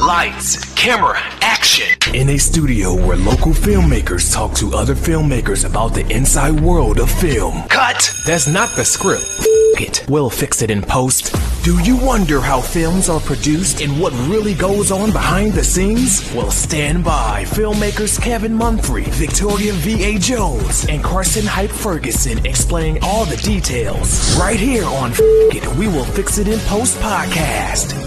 Lights, camera, action. In a studio where local filmmakers talk to other filmmakers about the inside world of film. Cut. That's not the script. It. We'll fix it in post. Do you wonder how films are produced and what really goes on behind the scenes? Well, stand by. Filmmakers Kevin Mumphrey, Victoria V.A. Jones, and Carson Hype Ferguson explain all the details. Right here on It. We Will Fix It in Post podcast.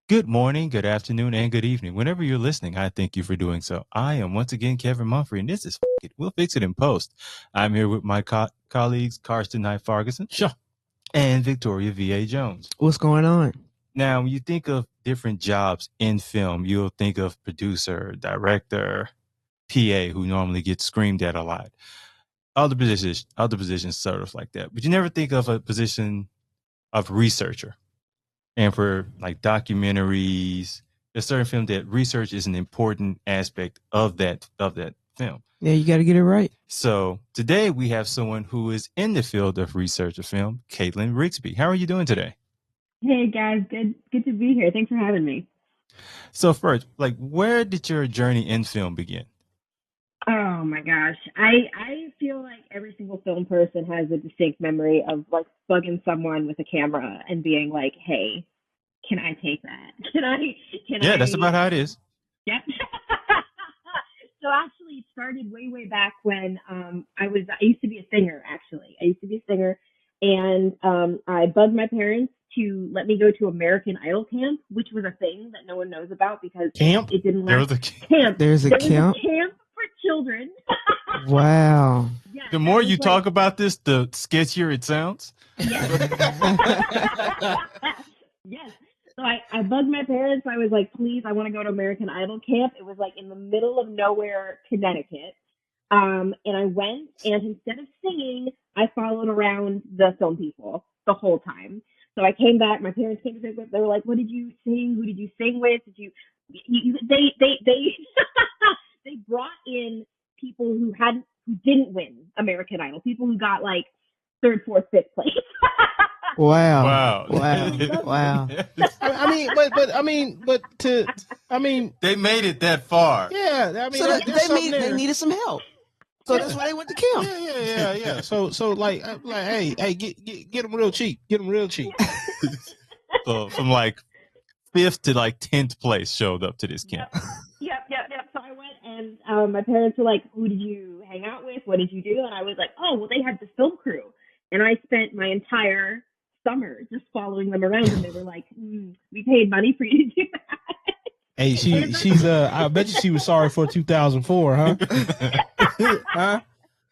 Good morning, good afternoon, and good evening. Whenever you're listening, I thank you for doing so. I am once again Kevin Mumphrey, and this is It. We'll Fix It in Post. I'm here with my colleagues, Carson Knight Ferguson, sure, and Victoria V.A. Jones. What's going on? Now, when you think of different jobs in film, you'll think of producer, director, PA, who normally gets screamed at a lot. Other positions sort of like that. But you never think of a position of researcher. And for like documentaries, there's certain film that research is an important aspect of that film. Yeah, you got to get it right. So today we have someone who is in the field of research of film, Caitlin Riggsbee. How are you doing today? Hey guys, good to be here. Thanks for having me. So first, like, where did your journey in film begin? Oh my gosh, I feel like every single film person has a distinct memory of like bugging someone with a camera and being like, "Hey, can I take that? Can I?" That's about how it is. Yep. So actually, it started way back when I used to be a singer. Actually, I used to be a singer, and I bugged my parents to let me go to American Idol camp, which was a thing that no one knows about because camp. It didn't There last. was a Camp. There's a There camp. was a camp for children. Wow. Yeah, The more you like, talk about this, the sketchier it sounds. Yes. Yes. So I bugged my parents. I was like, please, I want to go to American Idol camp. It was like in the middle of nowhere, Connecticut. And I went, and instead of singing, I followed around the film people the whole time. So I came back. My parents came to visit. They were like, "What did you sing? Who did you sing with? Did you?" They they brought in people who didn't win American Idol. People who got like third, fourth, fifth place. Wow. I mean, They made it that far. yeah. I mean, So there's something they there. needed some help. So that's why they went to camp. Yeah. So like, hey, get them real cheap. Get them real cheap. So from like 5th to like 10th place showed up to this camp. Yep. So I went, and my parents were like, "Who did you hang out with? What did you do?" And I was like, "Oh, well, they had this film crew." And I spent my entire summer just following them around, and they were like, "We paid money for you to do that." Hey, she's I bet you she was sorry for 2004, huh? Huh?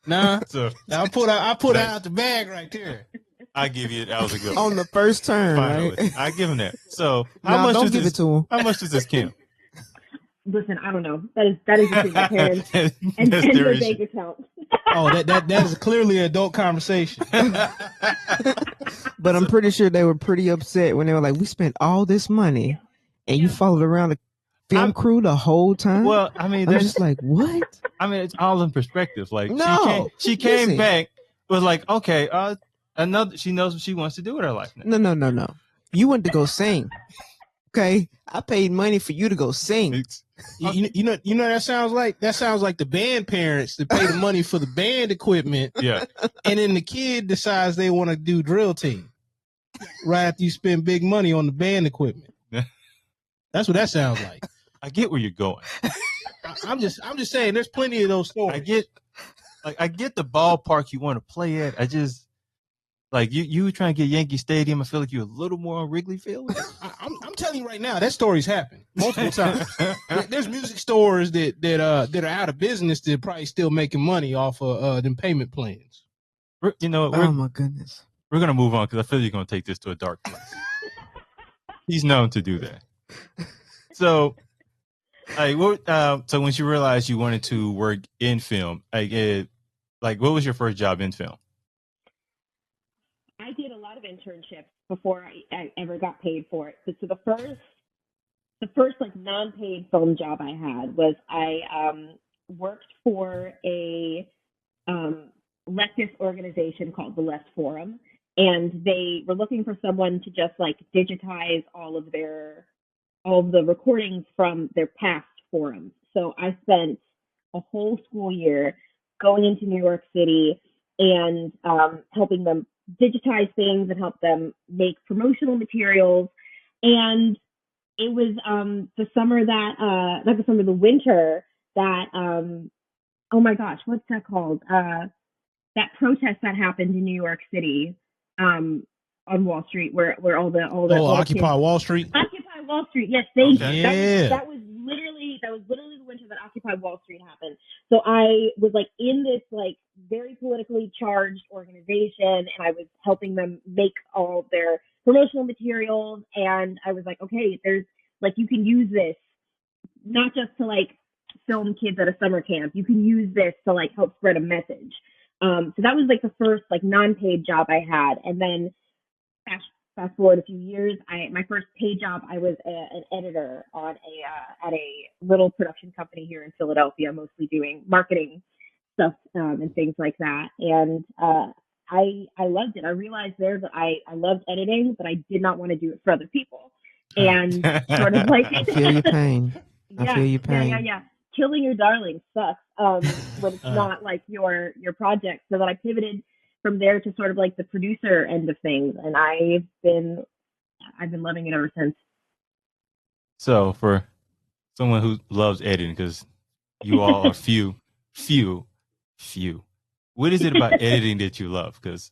Nah. So I put out the bag right there. I give you that was a good one. On the first turn, Finally. right? I give him that. So Don't give it to him. How much does this camp? Listen, I don't know. That is between my parents and That's their their issue. bank account. Oh, that is clearly an adult conversation. But I'm pretty sure they were pretty upset when they were like, "We spent all this money, and you followed around the film crew the whole time." Well, I mean, I'm that's just like, what? I mean, it's all in perspective. Like, No, she came listen. back, was like, okay, she knows what she wants to do with her life now. No. You went to go sing. Okay, I paid money for you to go sing. You know that sounds like the band parents that pay the money for the band equipment, Yeah. and then the kid decides they want to do drill team right after you spend big money on the band equipment. That's what that sounds like. I get where you're going. I'm just saying there's plenty of those stories. I get the ballpark you want to play at. I just like you were trying to get Yankee Stadium. I feel like you're a little more on Wrigley Field. I'm telling you right now, that story's happened multiple times. There's music stores that are out of business that are probably still making money off of them payment plans. You know, Oh my goodness. we're gonna move on because I feel you're gonna take this to a dark place. He's known to do that. So, so when you realized you wanted to work in film, what was your first job in film? I did a lot of internships before I ever got paid for it. So the first like non-paid film job I had was I worked for a leftist organization called the Left Forum, and they were looking for someone to just like digitize all of the recordings from their past forums. So I spent a whole school year going into New York City and helping them digitize things and help them make promotional materials. And it was the summer that not the summer, the winter that oh my gosh, what's that called? That protest that happened in New York City on Wall Street, where all the Occupy kids, Wall Street. Occupy Wall Street. Yes, thank you. Yeah. That was literally the winter that Occupy Wall Street happened. So I was like in this like very politically charged organization, and I was helping them make all of their promotional materials. And I was like, okay, there's like, you can use this not just to like film kids at a summer camp. You can use this to like help spread a message. So that was like the first like non-paid job I had. And then fast forward a few years, my first paid job, I was an editor on at a little production company here in Philadelphia, mostly doing marketing stuff and things like that. And I loved it. I realized there that I loved editing, but I did not want to do it for other people. And sort of like I feel your pain. I feel your pain. Yeah. Killing your darling sucks when it's not like your project. So that I pivoted from there to sort of like the producer end of things, and I've been loving it ever since. So for someone who loves editing, because you all are few, what is it about editing that you love? Because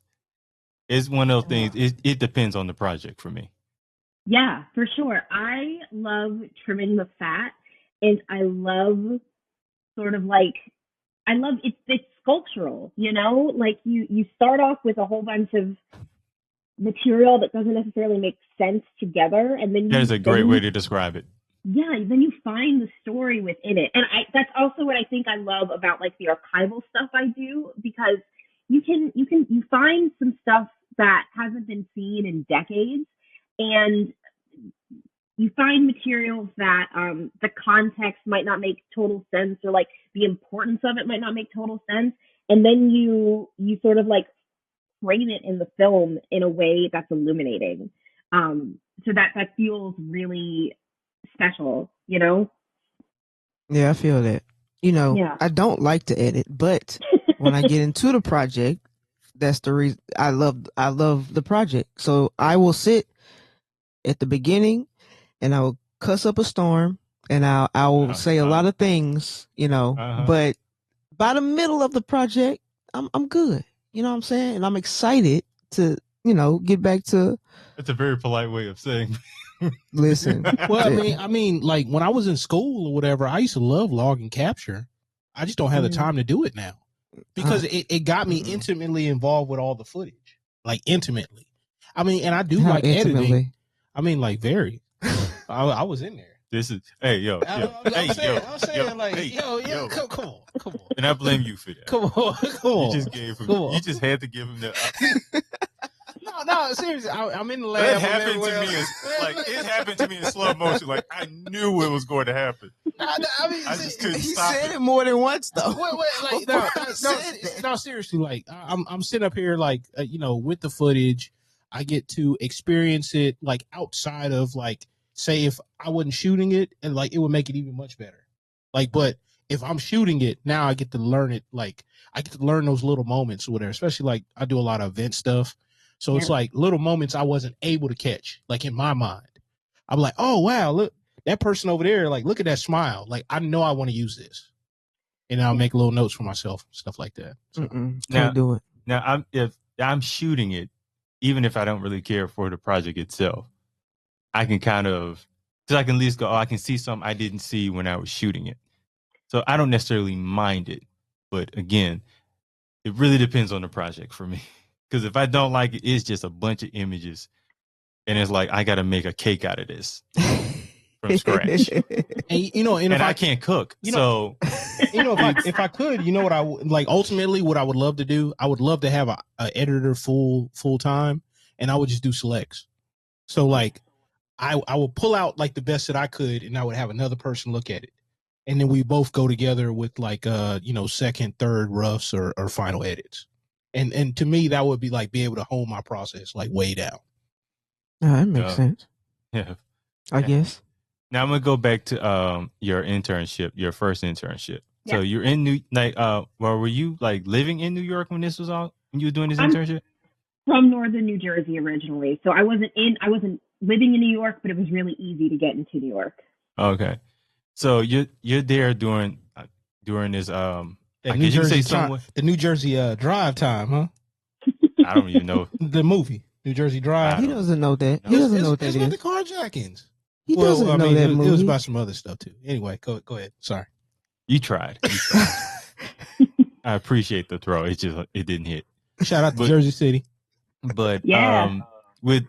it's one of those things. It depends on the project for me. Yeah, for sure. I love trimming the fat, and I love sort of like, I love it's sculptural, you know, like you start off with a whole bunch of material that doesn't necessarily make sense together, and then there's a great way to describe it. Yeah, then you find the story within it, and that's also what I think I love about like the archival stuff I do, because you find some stuff that hasn't been seen in decades, and you find materials that the context might not make total sense, or like the importance of it might not make total sense. And then you sort of like frame it in the film in a way that's illuminating. So that feels really special, you know? Yeah, I feel that. You know, Yeah. I don't like to edit, but when I get into the project, that's the reason I love the project. So I will sit at the beginning and I will cuss up a storm, and I will say a lot of things, you know, but by the middle of the project, I'm good. You know what I'm saying? And I'm excited to, you know, get back to. That's a very polite way of saying. Listen. Well, I mean, like when I was in school or whatever, I used to love log and capture. I just don't have the time to do it now, because it got me intimately involved with all the footage, like intimately. I mean, and I do like editing. I mean, like very. I was in there. This is yo. I'm saying, yo, come on. And I blame you for that. Come on. You just gave him. You just had to give him that. No, seriously. I'm in the lab. It happened to me in slow motion. Like I knew it was going to happen. I mean, I just couldn't stop. He said it more than once, though. Wait, no, seriously. Like I'm sitting up here, like you know, with the footage. I get to experience it like outside of like, say if I wasn't shooting it, and like it would make it even much better. Like, but if I'm shooting it now, I get to learn it. Like I get to learn those little moments or whatever. Especially like I do a lot of event stuff, so it's like little moments I wasn't able to catch. Like in my mind, I'm like, oh wow, look that person over there. Like look at that smile. Like I know I want to use this, and I'll make little notes for myself, stuff like that. So. Can't do it. Now if I'm shooting it, even if I don't really care for the project itself, I can kind of, because I can at least go, I can see something I didn't see when I was shooting it. So I don't necessarily mind it. But again, it really depends on the project for me. Because if I don't like it, it's just a bunch of images. And it's like, I got to make a cake out of this from scratch. And, you know, and I can't cook. You know, so, you know, if I could, you know what I like, ultimately what I would love to do, I would love to have a editor full time, and I would just do selects. So like, I would pull out like the best that I could, and I would have another person look at it. And then we both go together with like, you know, second, third roughs or final edits. And to me, that would be like be able to hold my process like way down. That makes sense. Yeah. I guess. Now I'm gonna go back to your internship, your first internship. Yeah. So you're in were you like living in New York when this was all when you were doing this internship? From northern New Jersey originally, so I wasn't living in New York, but it was really easy to get into New York. Okay, so you're there during this The New Jersey drive time, huh? I don't even know the movie New Jersey Drive. He doesn't know that. He doesn't know what that is. is. The carjackings. He doesn't know that movie. It was about some other stuff too. Anyway, go ahead. Sorry. You tried. I appreciate the throw. It didn't hit. Shout out to Jersey City. But with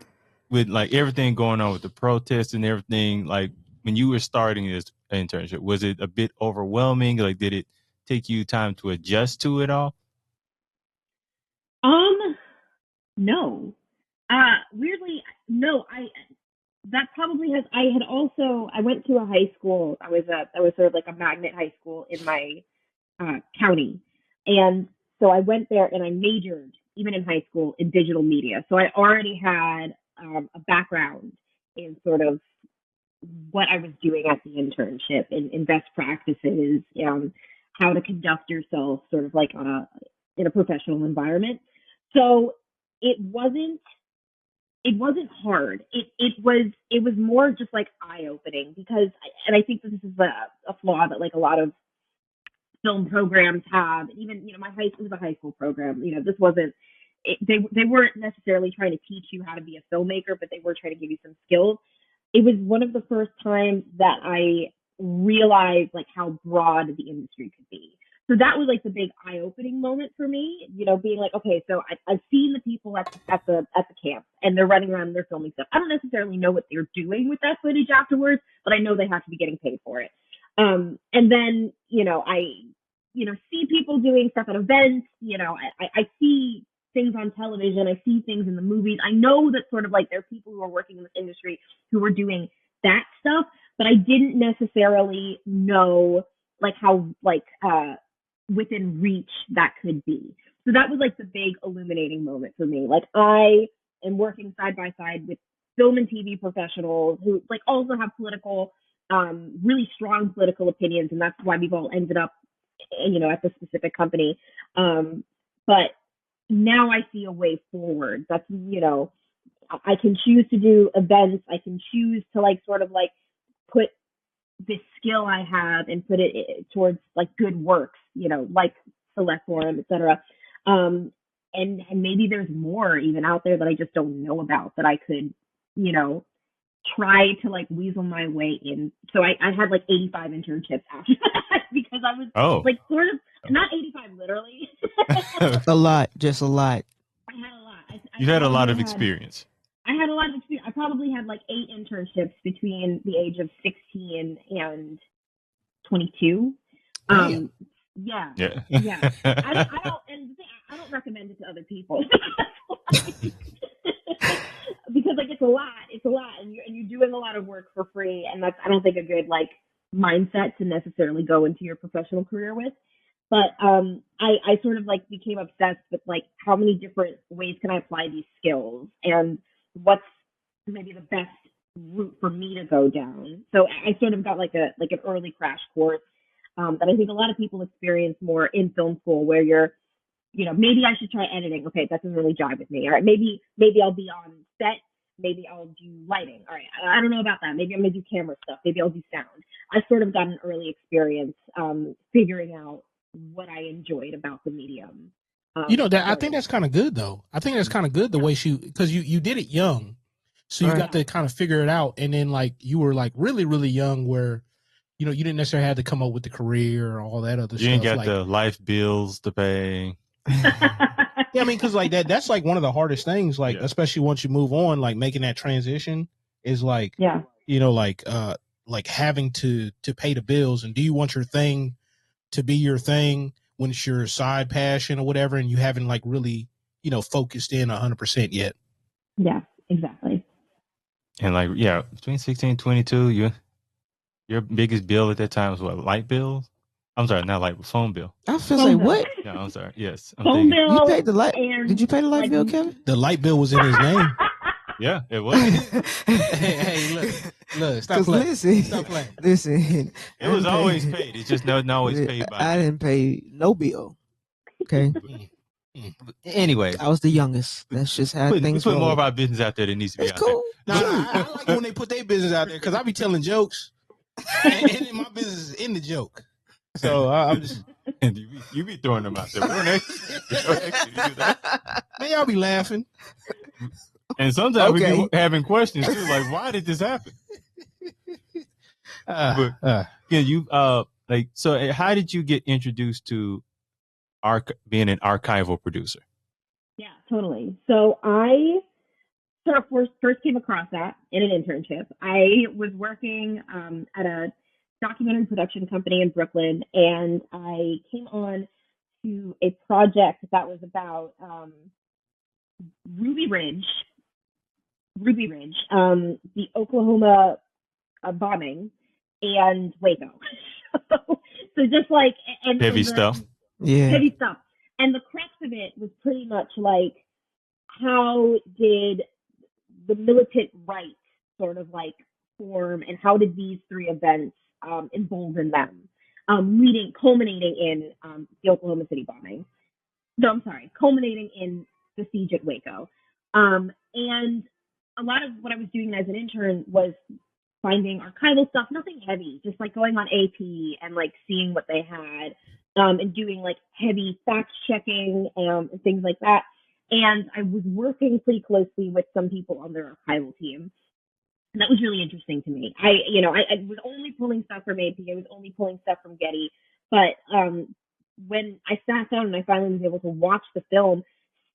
like everything going on with the protests and everything, like when you were starting this internship, was it a bit overwhelming? Like, did it take you time to adjust to it all? No. Weirdly, no. That probably has. I went to a high school. I was sort of like a magnet high school in my county, and so I went there and I majored even in high school in digital media. So I already had a background in sort of what I was doing at the internship, in best practices, how to conduct yourself sort of like in a professional environment. So it wasn't hard. It was more just like eye opening because, and I think this is a flaw that like a lot of film programs have. Even it was a high school program. This wasn't. They weren't necessarily trying to teach you how to be a filmmaker, but they were trying to give you some skills. It was one of the first times that I realized like how broad the industry could be. So that was like the big eye-opening moment for me, being like, okay, so I've seen the people at the camp and they're running around and they're filming stuff. I don't necessarily know what they're doing with that footage afterwards, but I know they have to be getting paid for it. And then, I see people doing stuff at events, I see things on television, I see things in the movies. I know that sort of like there are people who are working in this industry who are doing that stuff, but I didn't necessarily know like how within reach that could be. So that was like the big illuminating moment for me. Like I am working side by side with film and TV professionals who like also have really strong political opinions, and that's why we've all ended up, at this specific company. But now I see a way forward. That's, I can choose to do events. I can choose to like sort of like put this skill I have and put it towards like good works, like Select Forum, et cetera. And maybe there's more even out there that I just don't know about that I could, try to like weasel my way in. So I had like 85 internships after that because I was like sort of not 85 literally. Just a lot. I had a lot. You had a lot of experience. I had a lot of experience. I probably had like 8 internships between the age of 16 and 22. Yeah. I don't recommend it to other people because like it's a lot, and you're doing a lot of work for free, and that's I don't think a good like mindset to necessarily go into your professional career with. But I sort of like became obsessed with like how many different ways can I apply these skills and what's maybe the best route for me to go down. So I sort of got like an early crash course that I think a lot of people experience more in film school, where you're, maybe I should try editing. Okay, that doesn't really jive with me. All right, maybe I'll be on set. Maybe I'll do lighting. All right, I don't know about that. Maybe I'm gonna do camera stuff. Maybe I'll do sound. I sort of got an early experience figuring out what I enjoyed about the medium. I think that's kind of good though. I think that's kind of good the way because you did it young, so you got to kind of figure it out, and then like you were like really really young where you didn't necessarily have to come up with the career or all that other stuff. You ain't got the life bills to pay. Yeah, I mean, because like that's like one of the hardest things, like especially once you move on, like making that transition is like like having to pay the bills. And do you want your thing to be your thing when it's your side passion or whatever, and you haven't like really focused in 100% yet? Yeah, exactly. And like between 16 and 22, your biggest bill at that time was what, light bills? I'm sorry, not light, phone bill. I feel Phone like bill. what? No, I'm sorry. Yes, I'm Phone thinking. bill. You paid the light? And, Did you pay the light like, bill, Kevin? The light bill was in his name. Yeah, it was. hey, look, stop 'Cause playing. listen, Stop playing. listen. It was always paid. It's just not always paid by I me. didn't pay no bill. Okay, Anyway, I was the youngest. That's just how we things put roll. more of our business out there than needs to be It's out cool. Nah, I like it when they put their business out there because I be telling jokes, and my business is in the joke. So I'm just, there. And you be throwing them out there. We don't actually do that. man, y'all be laughing. And sometimes we Okay. be having questions too, like why did this happen? Yeah, you like so. How did you get introduced to being an archival producer? Yeah, totally. So I sort of first came across that in an internship. I was working at a documentary production company in Brooklyn, and I came on to a project that was about Ruby Ridge, the Oklahoma bombing, and Waco. So just like Heavy and stuff. Yeah. heavy stuff. And the crux of it was pretty much like, how did the militant right sort of like form, and how did these three events embolden them, culminating in the Oklahoma City bombing. No, I'm sorry, culminating in the siege at Waco. And a lot of what I was doing as an intern was finding archival stuff, nothing heavy, just like going on AP and like seeing what they had, and doing like heavy fact checking and things like that. And I was working pretty closely with some people on their archival team. And that was really interesting to me. I was only pulling stuff from AP. I was only pulling stuff from Getty. But when I sat down and I finally was able to watch the film,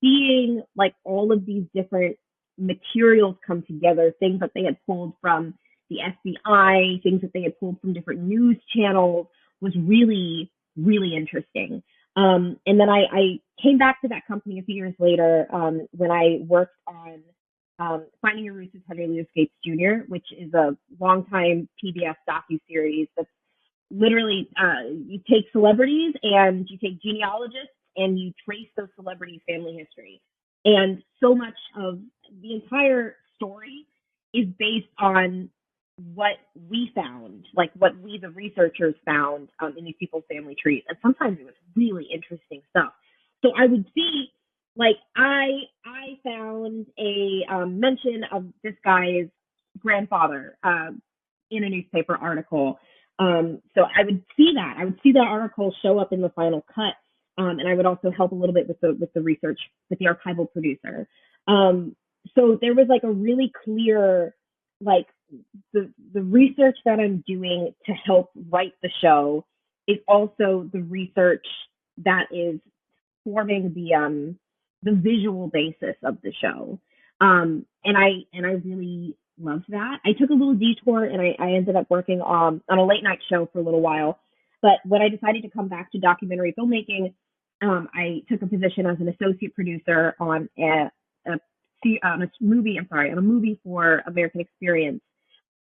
seeing like all of these different materials come together, things that they had pulled from the FBI, things that they had pulled from different news channels, was really, really interesting. And then I came back to that company a few years later, when I worked on Finding Your Roots with Henry Louis Gates Jr., which is a longtime PBS docuseries that's literally, you take celebrities and you take genealogists and you trace those celebrities' family history. And so much of the entire story is based on what we found, like what we, the researchers, found in these people's family trees. And sometimes it was really interesting stuff. So I would see, like, I found a mention of this guy's grandfather in a newspaper article. So I would see that. I would see that article show up in the final cut. And I would also help a little bit with the research with the archival producer. So there was like a really clear, like, the research that I'm doing to help write the show is also the research that is forming the visual basis of the show. And I really loved that. I took a little detour and I ended up working on a late night show for a little while. But when I decided to come back to documentary filmmaking, I took a position as an associate producer on a movie for American Experience.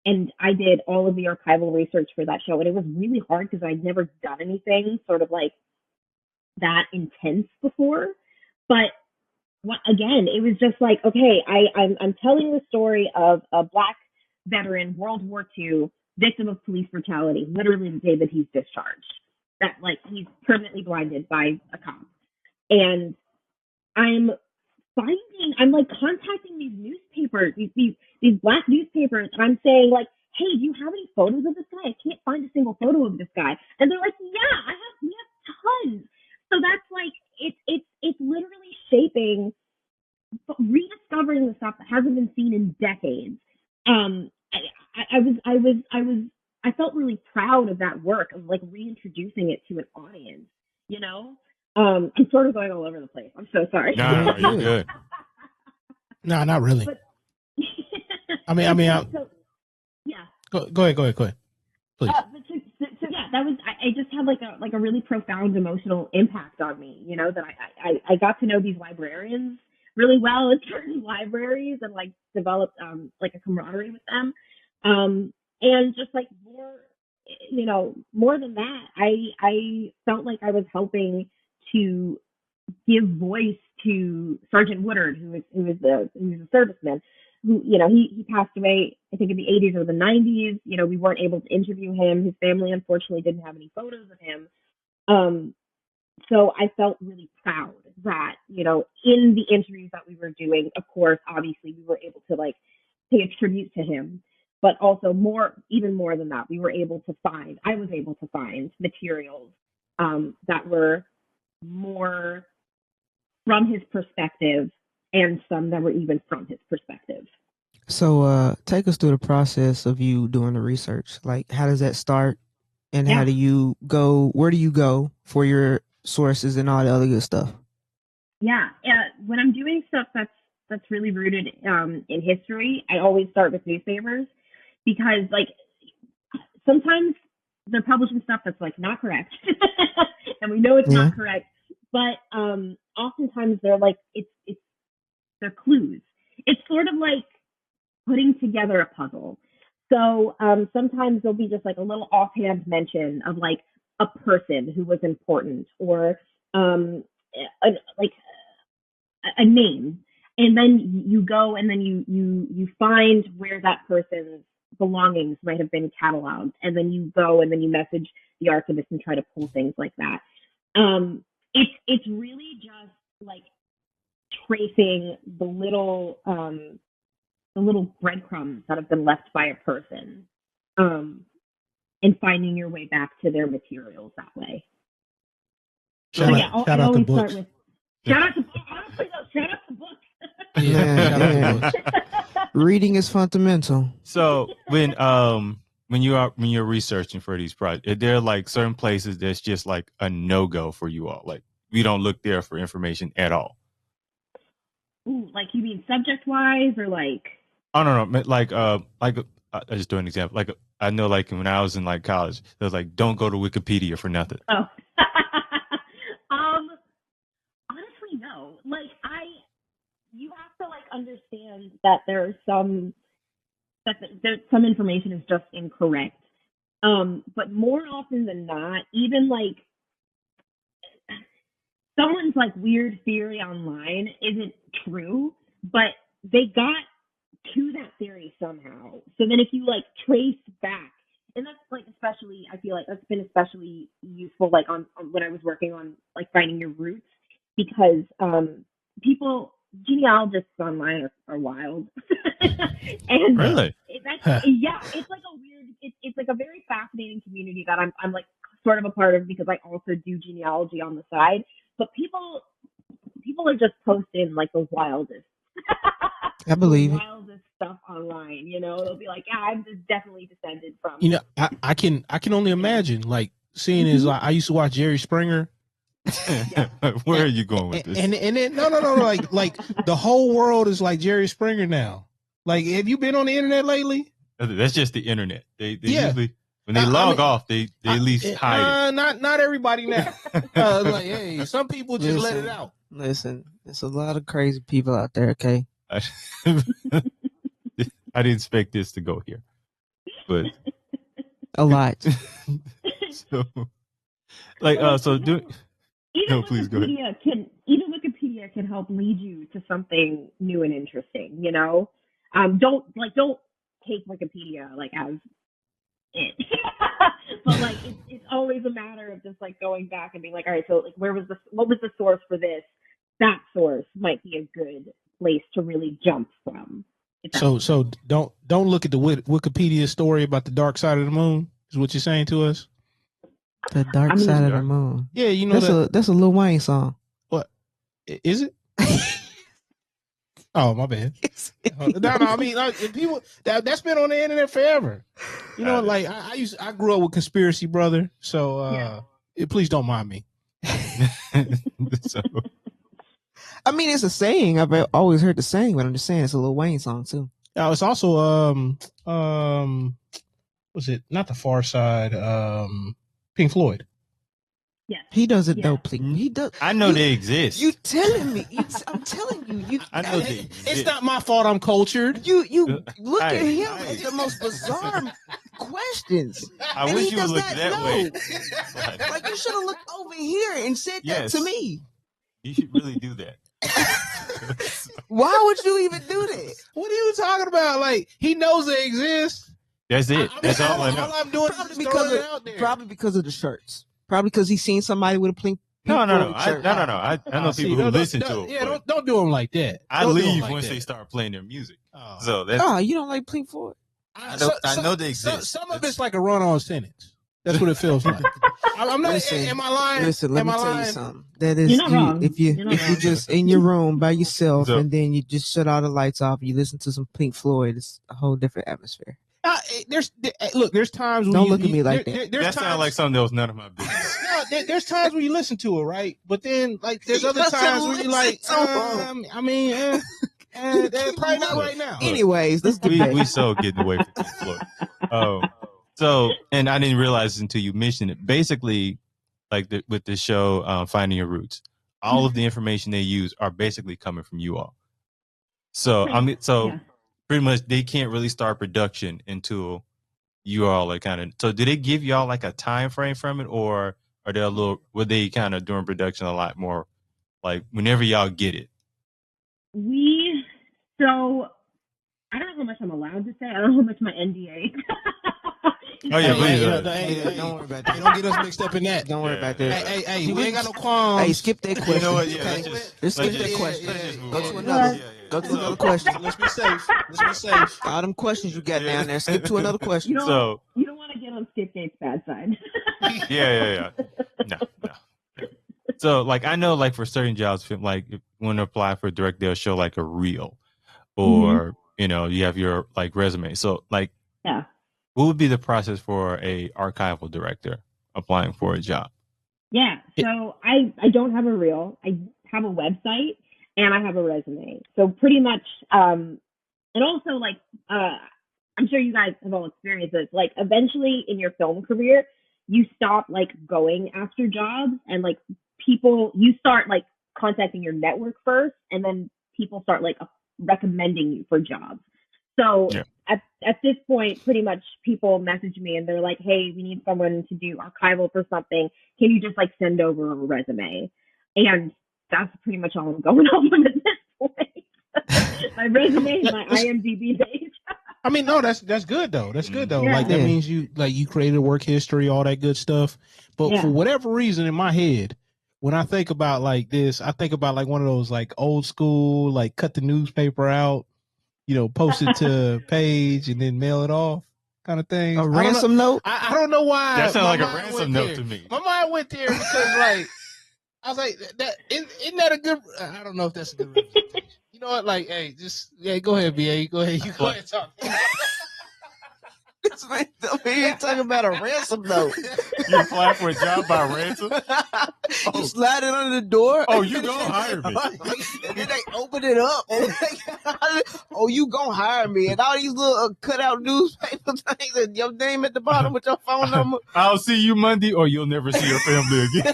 And I did all of the archival research for that show. And it was really hard because I'd never done anything sort of like that intense before. But again, it was just like, okay, I'm telling the story of a Black veteran, World War II, victim of police brutality, literally the day that he's discharged. That, like, he's permanently blinded by a cop. And I'm like contacting these newspapers, these Black newspapers, and I'm saying, like, hey, do you have any photos of this guy? I can't find a single photo of this guy. And they're like, yeah, we have tons. So that's like, it's literally shaping, rediscovering the stuff that hasn't been seen in decades. I felt really proud of that work, of like reintroducing it to an audience, you know? I'm sort of going all over the place. I'm so sorry. No, you're good. No, not really. But, so, yeah. Go ahead, please. So yeah, that was, I just had like a really profound emotional impact on me, you know, that I got to know these librarians really well in certain libraries and like developed like a camaraderie with them. And just like more more than that, I felt like I was helping to give voice to Sergeant Woodard, who was a serviceman, who, he passed away, I think in the 80s or the 90s. We weren't able to interview him. His family, unfortunately, didn't have any photos of him. So I felt really proud that, in the interviews that we were doing, of course, obviously we were able to like pay a tribute to him, but also even more than that, I was able to find materials that were more from his perspective, and some that were even from his perspective. So take us through the process of you doing the research. Like, how does that start? And how do you go, where do you go for your sources and all the other good stuff? Yeah. When I'm doing stuff that's really rooted in history, I always start with newspapers, because like sometimes they're publishing stuff that's like not correct and we know it's not correct, but oftentimes they're like, they're clues. It's sort of like putting together a puzzle. So sometimes there'll be just like a little offhand mention of like a person who was important, or like a name, and then you go and then you find where that person's belongings might have been cataloged, and then you go and then you message the archivist and try to pull things like that. It's really just like tracing the little breadcrumbs that have been left by a person, and finding your way back to their materials that way. Shout out to books. Shout out to books. Yeah. Reading is fundamental. So when you're researching for these projects, are there like certain places that's just like a no-go for you all? Like, we don't look there for information at all. Ooh, like you mean subject-wise, or like? Oh no, like I just do an example. Like, I know, like when I was in like college, they was like, don't go to Wikipedia for nothing. Oh, honestly, no. Like you have to like understand that there's some information is just incorrect. But more often than not, even like someone's like weird theory online isn't true, but they got to that theory somehow. So then if you like trace back, and that's like, especially, I feel like that's been especially useful like on when I was working on like finding your roots, because genealogists online are wild. And really? It's like a weird, it's like a very fascinating community that I'm like sort of a part of, because I also do genealogy on the side. But people are just posting like the wildest. I believe it. Wildest stuff online, they'll be like, yeah, I'm just definitely descended from. I can only imagine, like, seeing is like, I used to watch Jerry Springer. Where are you going with this? And then no, like the whole world is like Jerry Springer now. Like, have you been on the internet lately? That's just the internet. They usually, when they log off, they at least hide it. Not everybody now. Like, hey, some people just let it out. Listen, there's a lot of crazy people out there. Okay. I didn't expect this to go here, but a lot. So, like, please go ahead. Even Wikipedia can help lead you to something new and interesting. Don't take Wikipedia like as it, but like it's always a matter of just like going back and being like, all right, so like what was the source for this? That source might be a good place to really jump from. So don't look at the Wikipedia story about the dark side of the moon, is what you're saying to us? The dark side of the moon. Yeah, that's a Lil Wayne song. What is it? Oh, my bad. No, I mean, people that's been on the internet forever. Like I grew up with Conspiracy Brother, so please don't mind me. So, I mean, it's a saying. I've always heard the saying, but I'm just saying it's a Lil Wayne song too. It's also was it not the Far Side? Pink Floyd. Yes. He doesn't know. He does. I know they exist. You telling me? I'm telling you. I know they exist. It's not my fault. I'm cultured. You look at him. It's the most bizarre. questions. I And wish he you would does look not that know. way. Like, you should have looked over here and said Yes. that to me. You should really do that. Why would you even do that? What are you talking about? Like, he knows they exist. That's it. That's all I know. All I'm doing Probably is just throwing because it out there. Probably because of the shirts. Probably because he's seen somebody with a pink No. Floyd shirt. No. I know people who listen to it. Yeah, don't do them like that. I Don't do 'em leave like once that. they start playing their music. Oh. So that's Oh, you don't like Pink Floyd? I know they exist. Some of it's like a run-on sentence. That's what it feels like. I'm not. Listen, am I lying? Listen, let am me I tell lying? you something. That is, You're not wrong. if you You're not if you wrong. just in your room by yourself So- and then you just shut all the lights off and you listen to some Pink Floyd, it's a whole different atmosphere. There's times when Don't look at me like that. There's that times, sounds like something that was none of my business. there's times when you listen to it, right? But then, like, there's He other doesn't times when you like, listen to 'em. I mean, probably not right now. Anyways, let's get back. we so getting away from Pink Floyd. So, and I didn't realize until you mentioned it. Basically, like with the show Finding Your Roots, all of the information they use are basically coming from you all. So Yeah. pretty much they can't really start production until you all are kind of. So, do they give y'all like a time frame from it, or are they were they kind of doing production a lot more, like whenever y'all get it? So I don't know how much I'm allowed to say. I don't know how much my NDA. Oh yeah, please. Don't worry about that. Don't get us mixed up in that. Don't worry about that. Hey, we ain't got no qualms. Hey, skip that question. You know what? Yeah, okay? let's skip that just- question. let's just move Go on. to another. Yeah. Go to another question. Let's be safe. All them questions you got down there. Skip to another question. You don't, So you don't want to get on Skipgate's bad side. yeah. No. So like I know like for certain jobs, like if you want to apply for a direct, they'll show like a reel, or you know you have your like resume. So like, Yeah. what would be the process for a archival director applying for a job? Yeah. So I don't have a reel. I have a website and I have a resume. So pretty much, and also like, I'm sure you guys have all experienced this. Like eventually in your film career, you stop like going after jobs and like you start like contacting your network first, and then people start like recommending you for jobs. So Yeah. at this point, pretty much people message me and they're like, hey, we need someone to do archival for something. Can you just like send over a resume? And that's pretty much all I'm going on at this point. My resume, my IMDb page. I mean, no, that's good though. That's good though. Yeah. Like that Yeah. means you created work history, all that good stuff. But Yeah. for whatever reason in my head, when I think about like this, I think about like one of those like old school, like cut the newspaper out, post it to a page and then mail it off kind of thing. A ransom note? I don't know why. That sounds my like a mind ransom went note there. to me. My mind went there because like I was like, isn't that a good? I don't know if that's a good representation. You know what? Like, hey, go ahead, BA. Go ahead. You go ahead and talk. This man over here talking about a ransom note. You apply for a job by ransom? You slide it under the door. Oh, you gonna hire me? And then they open it up. And oh, you gonna hire me? And all these little cutout newspaper things and your name at the bottom with your phone number. I'll see you Monday, or you'll never see your family again.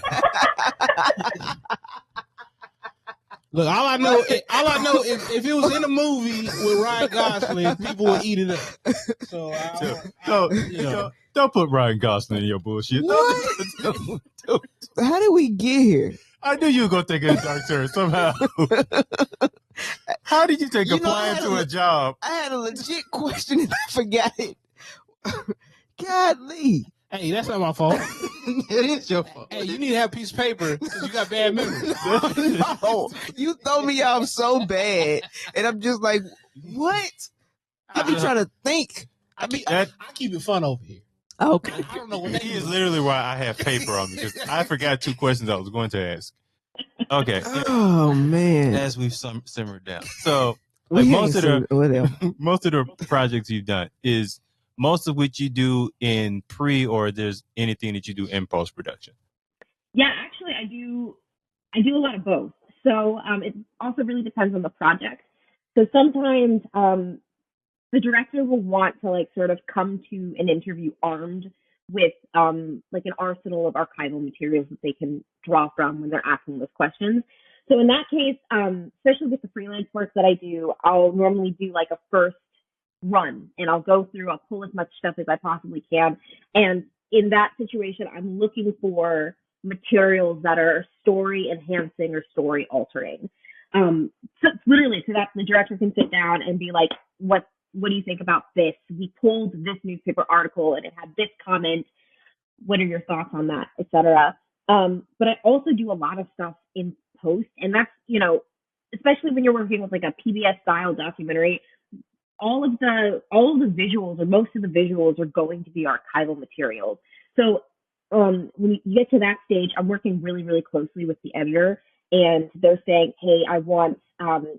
Look, all I know, if it was in a movie with Ryan Gosling, people would eat it up. So, Don't put Ryan Gosling in your bullshit. What? How did we get here? I knew you were gonna take a dark turn somehow. How did you take You know, applying to a job? I had a legit question and I forgot it. Golly. hey, that's not my fault. It is your fault. Hey, you need to have a piece of paper because you got bad memory. No, you throw me off so bad, and I'm just like, what? I be trying to think. I keep it fun over here. Okay. I don't know what He is literally why I have paper on me, because I forgot 2 questions I was going to ask. Okay, Oh man. as we've simmered down, so We like ain't seen- whatever. most of the projects you've done is most of which you do in pre, or there's anything that you do in post production. Yeah, actually, I do a lot of both. So it also really depends on the project. So sometimes the director will want to like sort of come to an interview armed with like an arsenal of archival materials that they can draw from when they're asking those questions. So in that case, especially with the freelance work that I do, I'll normally do like a first run, and I'll go through, I'll pull as much stuff as I possibly can. And in that situation, I'm looking for materials that are story enhancing or story altering. So literally, so that the director can sit down and be like, what do you think about this? We pulled this newspaper article and it had this comment. What are your thoughts on that, etc. But I also do a lot of stuff in post, and that's, especially when you're working with like a PBS style documentary, all of the visuals, or most of the visuals, are going to be archival materials. So when you get to that stage, I'm working really, really closely with the editor, and they're saying, hey, I want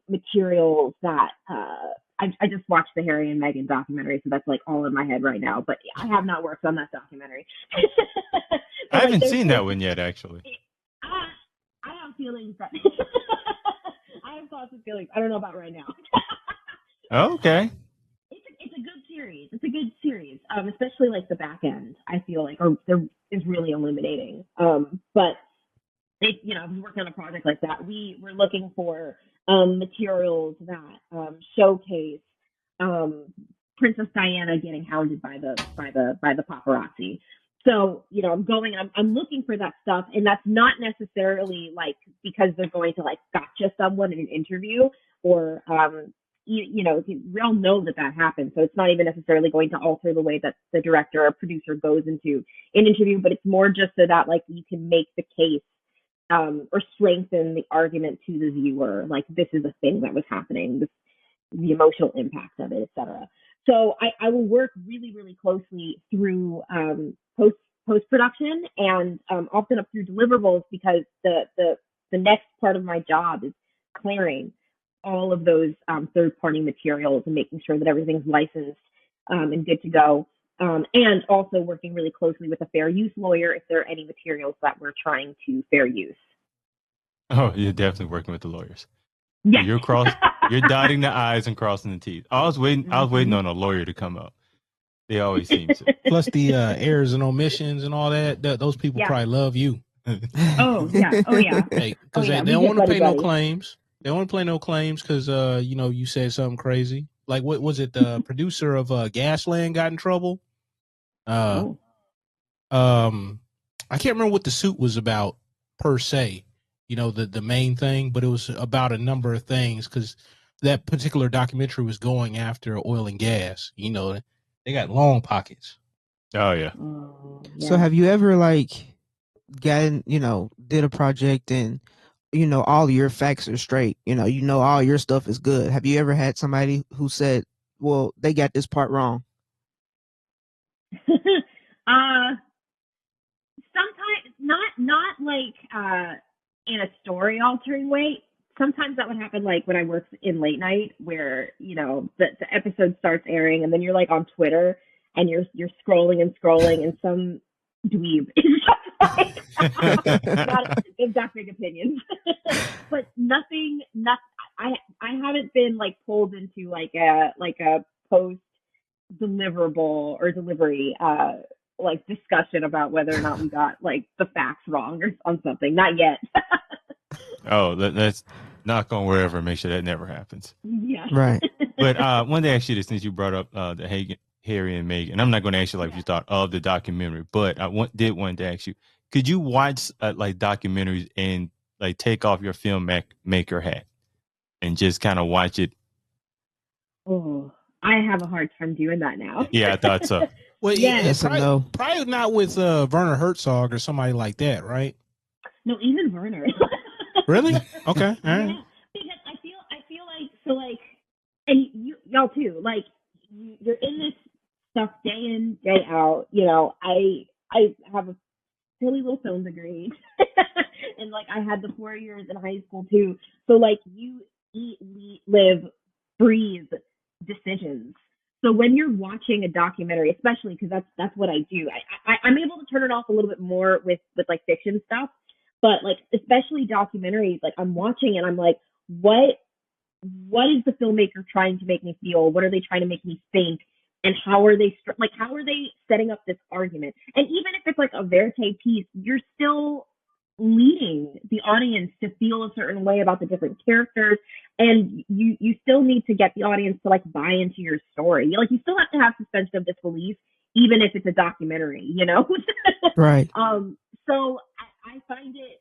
materials that I just watched the Harry and Meghan documentary, so that's like all in my head right now, but I have not worked on that documentary. I haven't seen that one yet, actually. I have feelings that I have thoughts and feelings. I don't know about right now. Okay. It's a good series. It's a good series, especially like the back end. I feel like, is really illuminating. But I was working on a project like that. We were looking for materials that showcase Princess Diana getting hounded by the paparazzi. So, I'm looking for that stuff, and that's not necessarily like because they're going to like gotcha someone in an interview, or we all know that happens. So it's not even necessarily going to alter the way that the director or producer goes into an interview, but it's more just so that like you can make the case or strengthen the argument to the viewer, like this is a thing that was happening, the emotional impact of it, etc. So I will work really, really closely through post production, and often up through deliverables, because the next part of my job is clearing all of those third party materials and making sure that everything's licensed and good to go. And also working really closely with a fair use lawyer if there are any materials that we're trying to fair use. Oh, you're definitely working with the lawyers. Yeah. You're dotting the I's and crossing the T's. I was waiting on a lawyer to come up. They always seem to. Plus the errors and omissions and all that. Those people probably love you. Oh yeah. Because they don't want to pay no claims. They don't want to pay no claims because you said something crazy. Like, what was it? The producer of Gasland got in trouble. I can't remember what the suit was about per se. The main thing, but it was about a number of things, because that particular documentary was going after oil and gas. They got long pockets. Oh yeah. So have you ever did a project and all your facts are straight, all your stuff is good? Have you ever had somebody who said, well, they got this part wrong? Sometimes not like in a story altering way. Sometimes that would happen like when I worked in late night, where the episode starts airing and then you're like on Twitter and you're scrolling and some dweeb is they've got big opinions. But nothing I haven't been like pulled into like a post deliverable or delivery like discussion about whether or not we got like the facts wrong or on something. Not yet. Oh, that's knock on wherever. Make sure that never happens. Yeah. Right. But wanted to ask you this, since you brought up the Harry and Meghan. I'm not going to ask you what you thought of the documentary, but I want to ask you: could you watch like documentaries and like take off your filmmaker hat and just kind of watch it? Oh, I have a hard time doing that now. Yeah, I thought so. Well, yes, probably not with Werner Herzog or somebody like that, right? No, even Werner. Really? Okay. All right. Yeah, because I feel like, so like, and y'all too, like you're in this stuff day in, day out. I have a silly little film degree, and like I had the 4 years in high school too. So like you eat, live, breathe decisions. So when you're watching a documentary, especially because that's what I do, I'm able to turn it off a little bit more with like fiction stuff. But like, especially documentaries, like I'm watching and I'm like, what is the filmmaker trying to make me feel? What are they trying to make me think? And how are they setting up this argument? And even if it's like a verite piece, you're still leading the audience to feel a certain way about the different characters, and you still need to get the audience to like buy into your story. Like you still have to have suspension of disbelief, even if it's a documentary, you know. Right. So I find it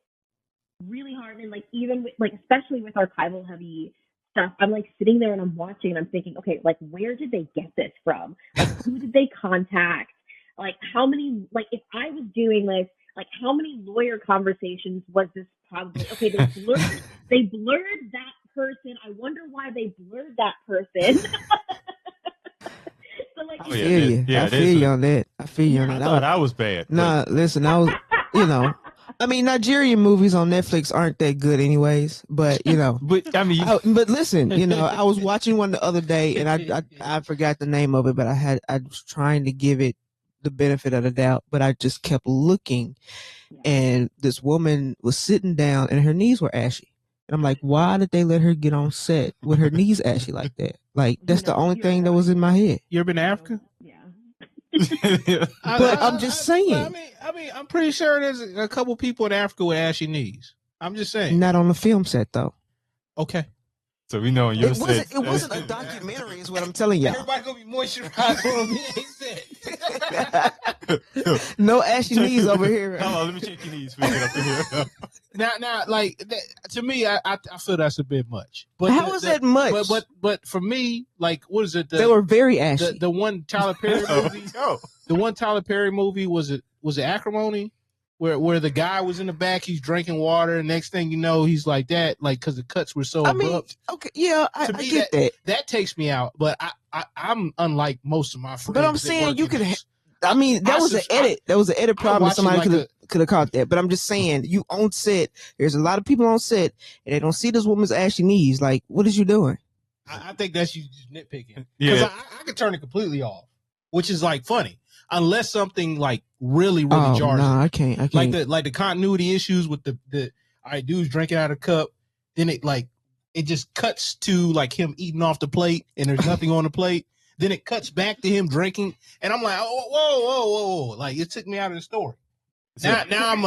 really hard, and like even with, like especially with archival heavy stuff, I'm like sitting there and I'm watching and I'm thinking, okay, like where did they get this from? Like who did they contact? Like how many, like if I was doing this, like how many lawyer conversations was this probably? Okay, they blurred that person. I wonder why they blurred that person. So like, I feel you. I feel you on that. I feel you on that. I thought I was bad. Nah, listen, I was, you know, I mean, Nigerian movies on Netflix aren't that good, anyways. But you know, but I mean, but listen, you know, I was watching one the other day, and I forgot the name of it, but I was trying to give it the benefit of the doubt, but I just kept looking, and this woman was sitting down, and her knees were ashy. And I'm like, why did they let her get on set with her knees ashy like that? Like, that's the only thing that was in my head. You ever been to Africa? Yeah. But I'm just saying. I mean, I'm pretty sure there's a couple people in Africa with ashy knees. I'm just saying. Not on the film set, though. Okay. So we know your it wasn't a documentary, is what I'm telling y'all. Everybody gonna be moisturized on me. No ashy knees over here. Hold on, let me check your knees. Get up in here. Now, like to me, I feel that's a bit much. But how is that much? But for me, like, what is it? They were very ashy. The one Tyler Perry movie. The one Tyler Perry movie was it Acrimony, where the guy was in the back, he's drinking water, and next thing you know, he's like that, like because the cuts were so abrupt. Okay, yeah, I get that. That takes me out, but I'm unlike most of my friends. But I'm saying you could. I mean, that was an edit. That was an edit problem. Somebody could have caught that. But I'm just saying, you on set. There's a lot of people on set, and they don't see this woman's ashy knees. Like, what is you doing? I think that's you just nitpicking. Because I could turn it completely off, which is like funny, unless something like really jars. No, I can't. Like the continuity issues with the all right, dude's drinking out of a cup, then it just cuts to like him eating off the plate, and there's nothing on the plate. Then it cuts back to him drinking, and I'm like, whoa! Like it took me out of the story. Now I'm.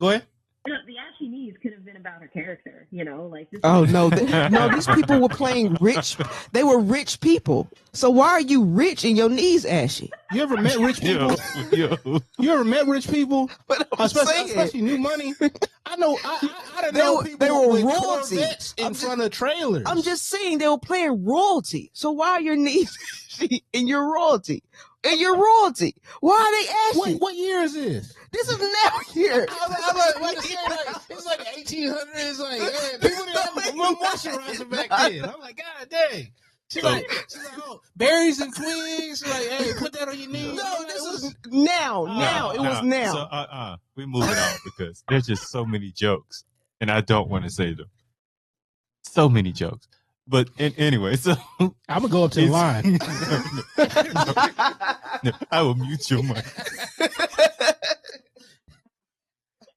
Go ahead. You know, the ashy knees could have been about her character, you know, like. No, these people were playing rich. They were rich people. So why are you rich and your knees ashy? You ever met rich people? You ever met rich people? But especially new money. I know. I don't know people they were with royalty in front of trailers. I'm just saying they were playing royalty. So why are your knees ashy and your royalty? And your royalty. Why are they ashy? What year is this? This is now here. It's like 1800s. Like, man, people didn't have moisturizer back then. I'm like, God dang. She's like, oh, berries and twigs. She's like, hey, put that on your knees. No, this is now. It was now. So, we moving on because there's just so many jokes, and I don't want to say them. So many jokes. But anyway, so I'm gonna go up to the line. No, I will mute your mic.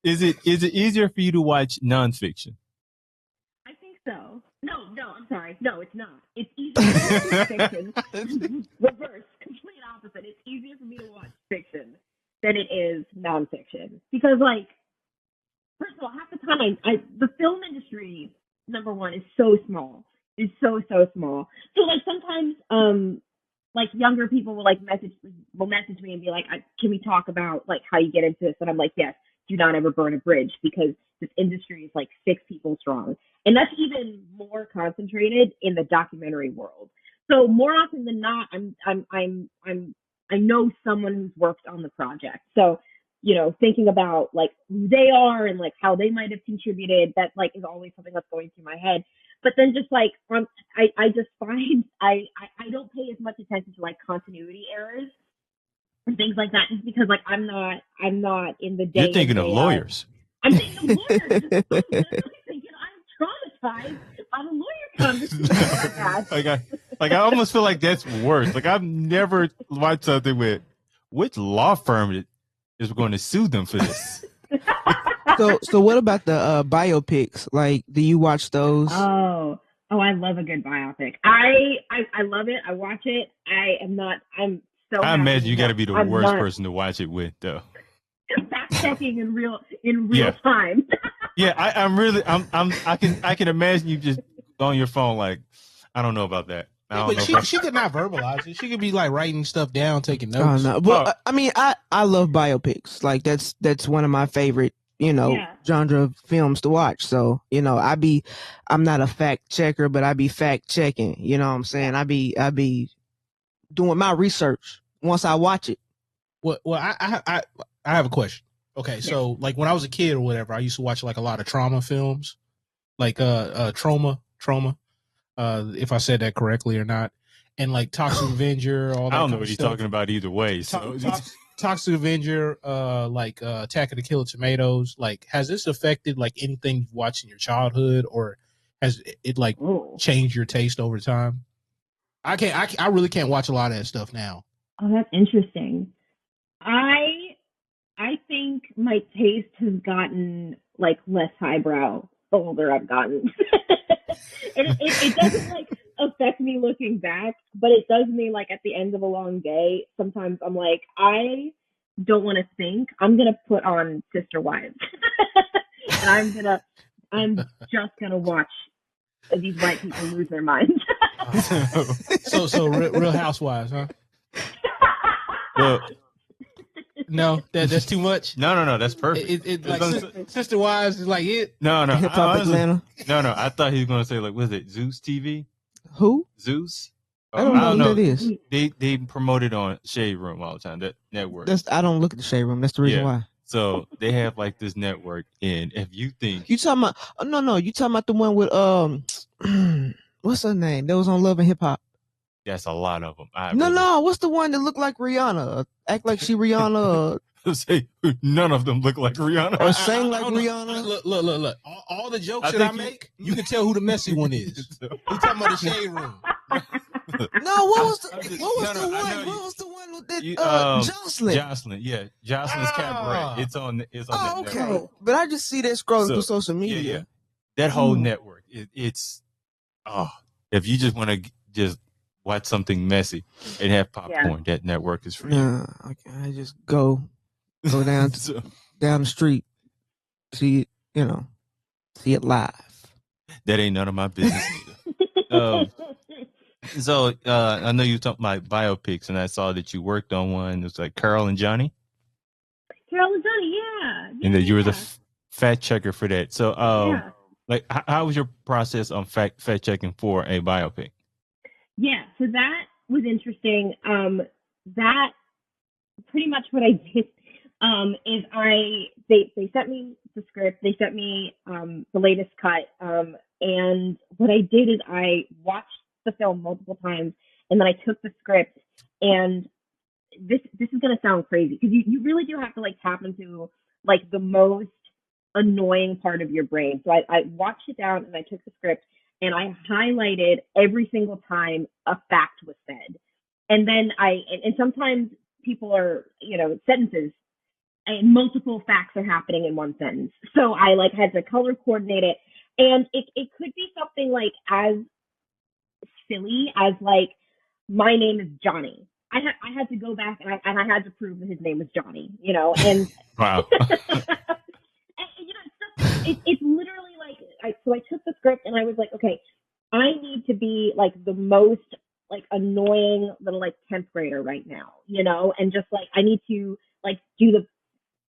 Is it easier for you to watch nonfiction? I think so. No, I'm sorry. No, it's not. It's easier to watch fiction. Reverse, complete opposite. It's easier for me to watch fiction than it is nonfiction because, like, first of all, half the time, the film industry, number one, is so small. It's so small. So like sometimes like younger people will message me and be like, can we talk about like how you get into this? And I'm like, yes, do not ever burn a bridge because this industry is like 6 people strong. And that's even more concentrated in the documentary world. So more often than not, I know someone who's worked on the project. So, you know, thinking about like who they are and like how they might have contributed, that like is always something that's going through my head. But then just like I just find I don't pay as much attention to like continuity errors and things like that just because like I'm not in the day. You're thinking of lawyers. I'm thinking of lawyers. I'm literally thinking I'm traumatized by the lawyer conversation. I almost feel like that's worse. Like I've never watched something with which law firm is going to sue them for this. So what about the biopics? Like, do you watch those? Oh, I love a good biopic. I love it. I watch it. I'm so I happy imagine you got to be the worst not, person to watch it with, though. fact checking in real Yeah. time. Yeah, I can imagine you just on your phone like, I don't know about that. I Yeah, don't but know. she could not verbalize it. She could be like writing stuff down, taking Oh notes. no, but Oh. I mean, I love biopics. Like that's one of my favorite, Yeah. genre of films to watch. So I'm not a fact checker, but I be fact checking. You know what I'm saying? I be doing my research once I watch it. Well, I have a question. Okay, so like when I was a kid or whatever, I used to watch like a lot of trauma films, like trauma, if I said that correctly or not, and like Toxic Avenger, all that. I don't know kind what of he's stuff. talking about either way. So Toxic Avenger, like Attack of the Killer Tomatoes. Like, has this affected like anything you've watched in your childhood, or has it like changed your taste over time? I really can't watch a lot of that stuff now. Oh, that's interesting. I think my taste has gotten like less highbrow the older I've gotten. It doesn't like affect me looking back, but it does mean like at the end of a long day, sometimes I'm like, I don't want to think. I'm gonna put on Sister Wives, and I'm just gonna watch these white people lose their minds. So Real Housewives, huh? well, No, that's too much. no, that's perfect. It like Sister Wives is like it. No, Hip Hop Atlanta. No, I thought he was gonna say like, was it Zeus TV? Who? Zeus? I don't know what that is. They promote it on Shade Room all the time. That network. I don't look at the Shade Room. That's the reason why. So they have like this network, and if you think You talking about? Oh, no, you talking about the one with what's her name? That was on Love and Hip Hop. that's a lot of them. No, what's the one that looked like Rihanna? Act like she Rihanna. Say none of them look like Rihanna. Or sang like Rihanna. Look. All the jokes that I make, you can tell who the messy one is. You talking about the Shade Room? No, what was the one with that Jocelyn? Jocelyn's Cabaret. It's on that Okay, network. but I just see that scrolling through social media. Yeah. That whole network, it's if you just want to just watch something messy and have popcorn, that network is for you. Okay, I just go down down the street, see it live. That ain't none of my business either. So I know you talking about biopics, and I saw that you worked on one. It was like Carol and Johnny. Carol and Johnny, yeah. And that you were the fact checker for that. So, like, how was your process on fact checking for a biopic? Yeah, so that was interesting. That pretty much what I did is they sent me the script, they sent me the latest cut, and what I did is I watched the film multiple times, and then I took the script, and this is gonna sound crazy because you really do have to like tap into like the most annoying part of your brain. So I watched it down and I took the script and I highlighted every single time a fact was said. And then and sometimes people are, sentences and multiple facts are happening in one sentence. So I like had to color coordinate it. And it could be something like as silly as like, my name is Johnny. I had to go back and I had to prove that his name was Johnny, and wow. It's literally like, so I took the script and I was like, okay, I need to be like the most like annoying little like 10th grader right now, and just like, I need to like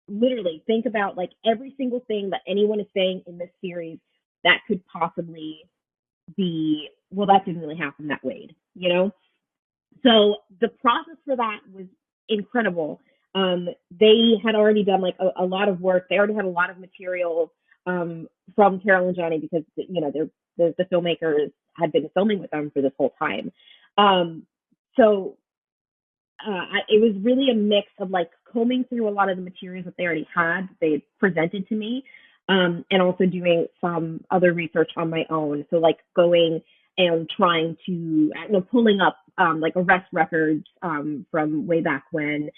literally think about like every single thing that anyone is saying in this series that could possibly be, well, that didn't really happen that way, So the process for that was incredible. They had already done like a lot of work. They already had a lot of materials from Carol and Johnny because the filmmakers had been filming with them for this whole time. So it was really a mix of like combing through a lot of the materials that they already had, they had presented to me, and also doing some other research on my own. So like going and trying to, pulling up like arrest records from way back when,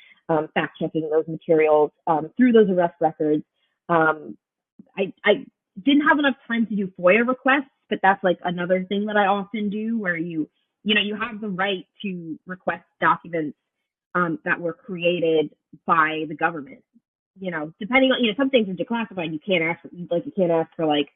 fact checking those materials through those arrest records. I didn't have enough time to do FOIA requests, but that's like another thing that I often do where you have the right to request documents that were created by the government. you know, depending on, you know, some things are declassified. You can't ask for like,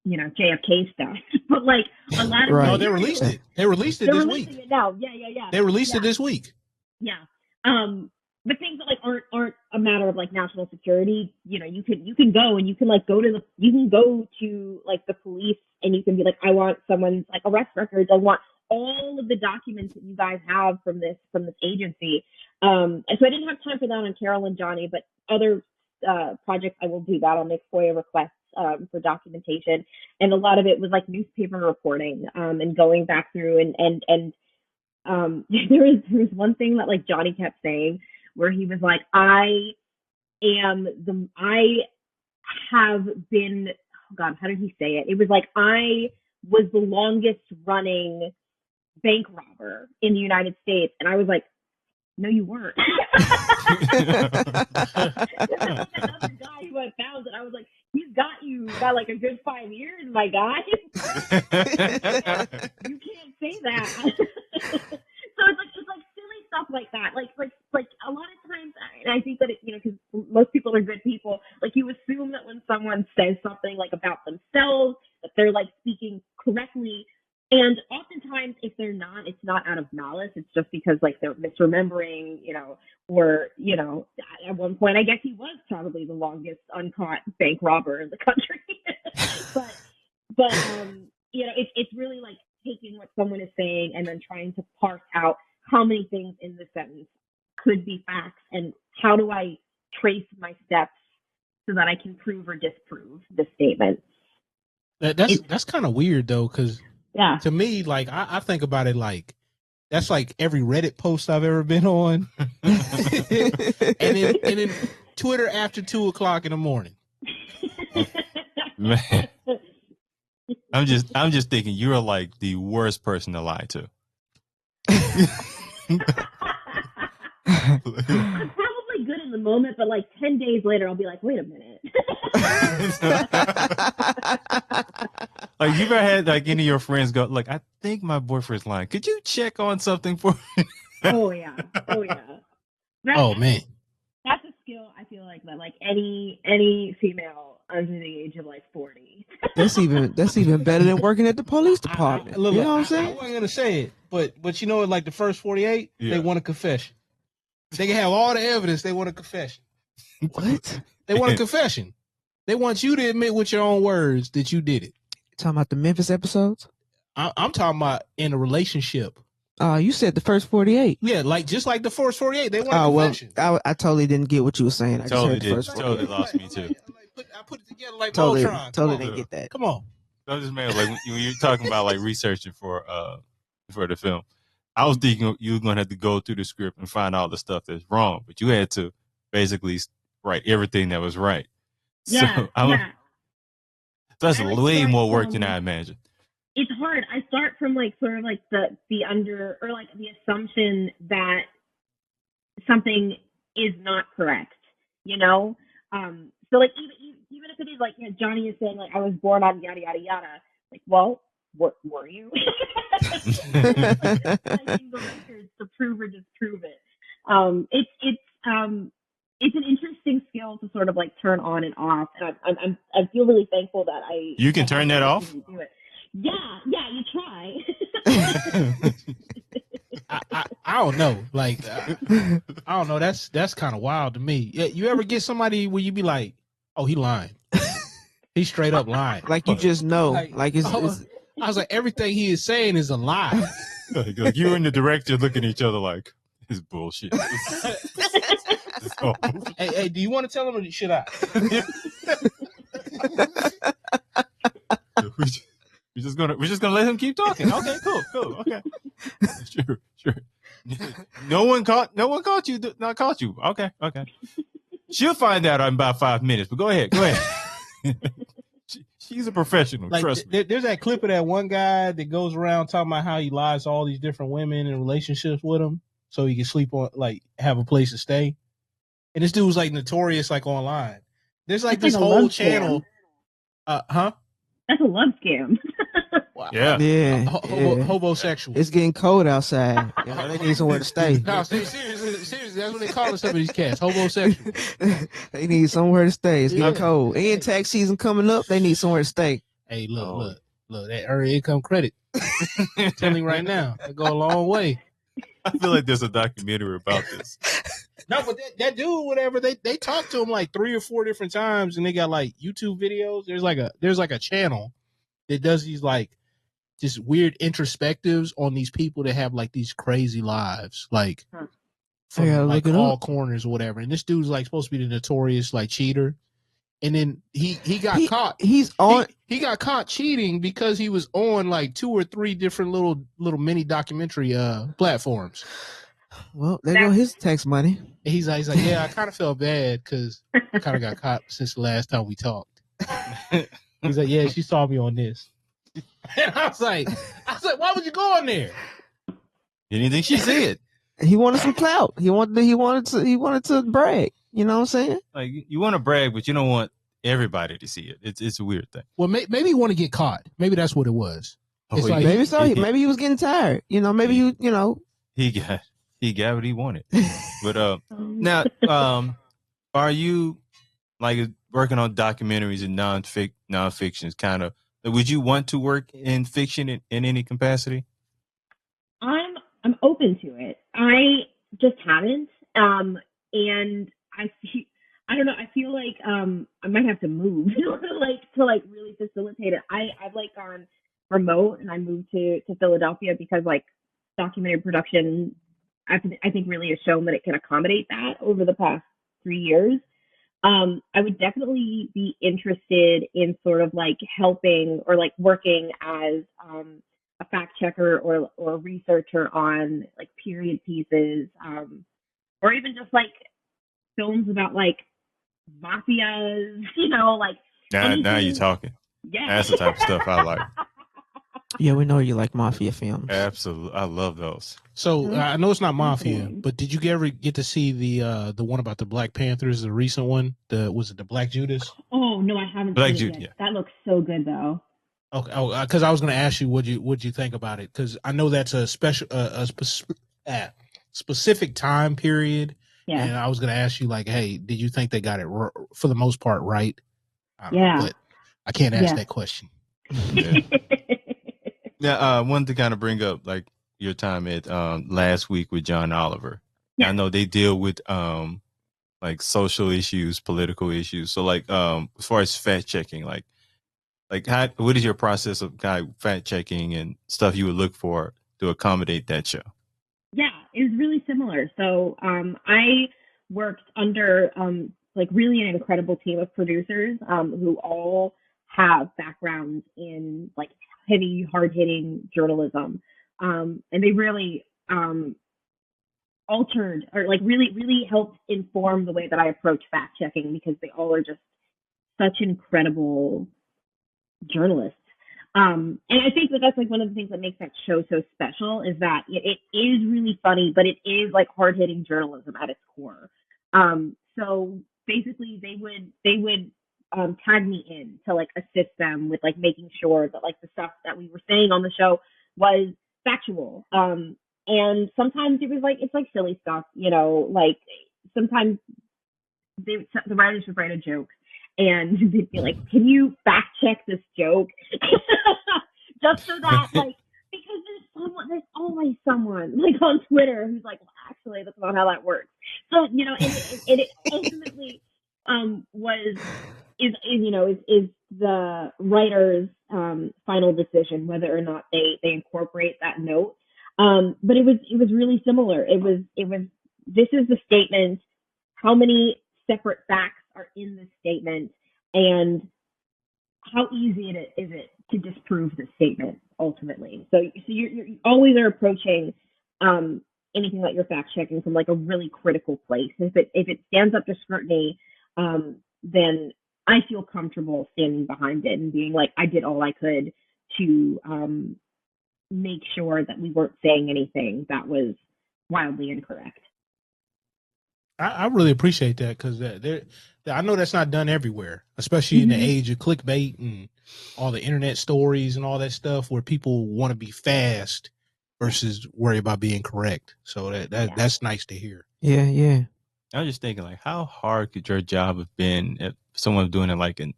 you know, JFK stuff, but like a lot of No, they released it. They released it this week. It now. Yeah. They released it this week. Yeah. But things that like aren't a matter of like national security. You know, you can go and you can like go to like the police and you can be like, I want someone's like arrest records. I want all of the documents that you guys have from this agency. And so I didn't have time for that on Carol and Johnny, but other projects I will do that. I'll make FOIA requests for documentation, and a lot of it was like newspaper reporting and going back through and there was one thing that like Johnny kept saying where he was like, I have been, oh God, how did he say it? It was like, I was the longest running bank robber in the United States. And I was like, no, you weren't. Another guy who had found it, I was like, he's got you by like a good 5 years, my guy. You can't say that. So it's like silly stuff like that. Like a lot of times, and I think that it, you know, because most people are good people. Like you assume that when someone says something like about themselves, that they're like speaking correctly. And oftentimes, if they're not, it's not out of malice. It's just because like they're misremembering, you know, or, you know, at one point, I guess he was probably the longest uncaught bank robber in the country. but you know, it's really like taking what someone is saying and then trying to parse out how many things in the sentence could be facts and how do I trace my steps so that I can prove or disprove the statement. That's kind of weird though, because yeah, to me, like I think about it like that's like every Reddit post I've ever been on, and then Twitter after 2:00 in the morning. Man, I'm just thinking you're like the worst person to lie to. I'm probably good in the moment, but like 10 days later, I'll be like, wait a minute. Like you ever had like any of your friends go, like, I think my boyfriend's lying. Could you check on something for me? Oh yeah. Man, that's a skill. I feel like that like any female under the age of like 40. That's even better than working at the police department. Look, you know what I'm saying? I wasn't gonna say it, but you know, like the first 48, They want a confession. They can have all the evidence. They want a confession. What? They want a confession. They want you to admit with your own words that you did it. Talking about the Memphis episodes? I'm talking about in a relationship. You said the first 48. Yeah, like just like the first 48, they want a confession. Well, I totally didn't get what you were saying. I totally just heard the first 48. Totally lost me too. I put it together like totally, Voltron. Totally didn't get that. Come on. I was just mad like when you're talking about like researching for the film. I was thinking you were gonna have to go through the script and find all the stuff that's wrong, but you had to basically write everything that was right. Yeah, so that's I way more work than I imagined. It's hard. I start from like sort of like the under or like the assumption that something is not correct, you know. So like even if it is like, you know, Johnny is saying like I was born on yada yada yada, like, well, were you? Citing the records to prove or disprove it. It's an interesting skill to sort of like turn on and off, and I feel really thankful that You can turn that off. Do it. Yeah, you try. I don't know. Like I don't know. That's kind of wild to me. You ever get somebody where you be like, oh, he lying. He's straight up lying. Like you just know. Like it's I was like, everything he is saying is a lie. Like you and the director look at each other like, it's bullshit. Hey, do you want to tell him or should I? We're just gonna let him keep talking. Okay, cool. Okay, sure. No one caught you. Not caught you. Okay. She'll find out in about 5 minutes. But go ahead. She's a professional. Like, trust me. There's that clip of that one guy that goes around talking about how he lies to all these different women in relationships with him so he can sleep on, like, have a place to stay. And this dude was like notorious, like online. There's like this whole channel. That's a love scam. Yeah. Yeah, Hobosexual. It's getting cold outside. You know, they need somewhere to stay. No, seriously, that's what they call some of these cats. Hobosexual. They need somewhere to stay. It's getting Yeah. cold. And tax season coming up, they need somewhere to stay. Hey, look, that earned income credit. I'm telling you right now, that go a long way. I feel like there's a documentary about this. No, but that dude, whatever, they talked to him like 3 or 4 different times, and they got like YouTube videos. There's like a channel that does these like just weird introspectives on these people that have like these crazy lives, like from like all corners or whatever. And this dude's like supposed to be the notorious like cheater. And then he got caught. He got caught cheating because he was on like 2 or 3 different little mini documentary platforms. Well, there go his tax money. And he's like, yeah, I kind of felt bad because I kind of got caught since the last time we talked. He's like, yeah, she saw me on this. And I was like, why would you go on there? You didn't think she said? He wanted some clout. He wanted to brag. You know what I'm saying? Like you want to brag, but you don't want everybody to see it. It's a weird thing. Well, maybe he want to get caught. Maybe that's what it was. It's like, maybe so. Maybe he was getting tired. You know, maybe he got what he wanted. But now, are you like working on documentaries and nonfictions? Kind of. Would you want to work in fiction in any capacity? I'm open to it. I just haven't. And I don't know. I feel like I might have to move to really facilitate it. I've like gone remote, and I moved to Philadelphia because like documentary production, I think really has shown that it can accommodate that over the past 3 years. I would definitely be interested in sort of like helping or like working as a fact checker or a researcher on like period pieces, or even just like films about like mafias, like. Now you're talking. Yeah. That's the type of stuff I like. Yeah, we know you like mafia films. Absolutely. I love those. So I know it's not mafia, but did you ever get to see the one about the Black Panthers, the recent one? Was it the Black Judas? Oh no, I haven't Black seen it Judas. yet. Yeah. That looks so good though. Okay, because I was going to ask you, what'd you think about it? Because I know that's a specific time period. Yeah. And I was going to ask you, like, hey, did you think they got it for the most part right? Yeah. But I can't ask that question. Yeah. Now, I wanted to kind of bring up like your time at last week with John Oliver. Yeah. I know they deal with like social issues, political issues. So like as far as fact checking, like what is your process of kind of fact checking and stuff you would look for to accommodate that show? Yeah, it was really similar. So I worked under like really an incredible team of producers who all have backgrounds in like heavy, hard-hitting journalism. And they really altered or like really helped inform the way that I approach fact checking because they all are just such incredible journalists. And I think that's like one of the things that makes that show so special is that it is really funny, but it is like hard-hitting journalism at its core. So basically they would tag me in to like assist them with like making sure that like the stuff that we were saying on the show was factual. And sometimes it's like silly stuff, like sometimes the writers would write a joke and they'd be like, can you fact check this joke? Just so that like, because there's always someone like on Twitter who's like, well, actually, that's not how that works. So, and it ultimately is the writer's final decision whether or not they incorporate that note. But it was really similar. It was this is the statement. How many separate facts are in the statement, and how easy is it to disprove the statement ultimately? So you always are approaching anything that you're fact checking from like a really critical place. If it stands up to scrutiny, then I feel comfortable standing behind it and being like, I did all I could to make sure that we weren't saying anything that was wildly incorrect. I really appreciate that because I know that's not done everywhere, especially in the age of clickbait and all the internet stories and all that stuff where people want to be fast versus worry about being correct. So that's nice to hear. Yeah, yeah. I was just thinking, like, how hard could your job have been if someone was doing it like in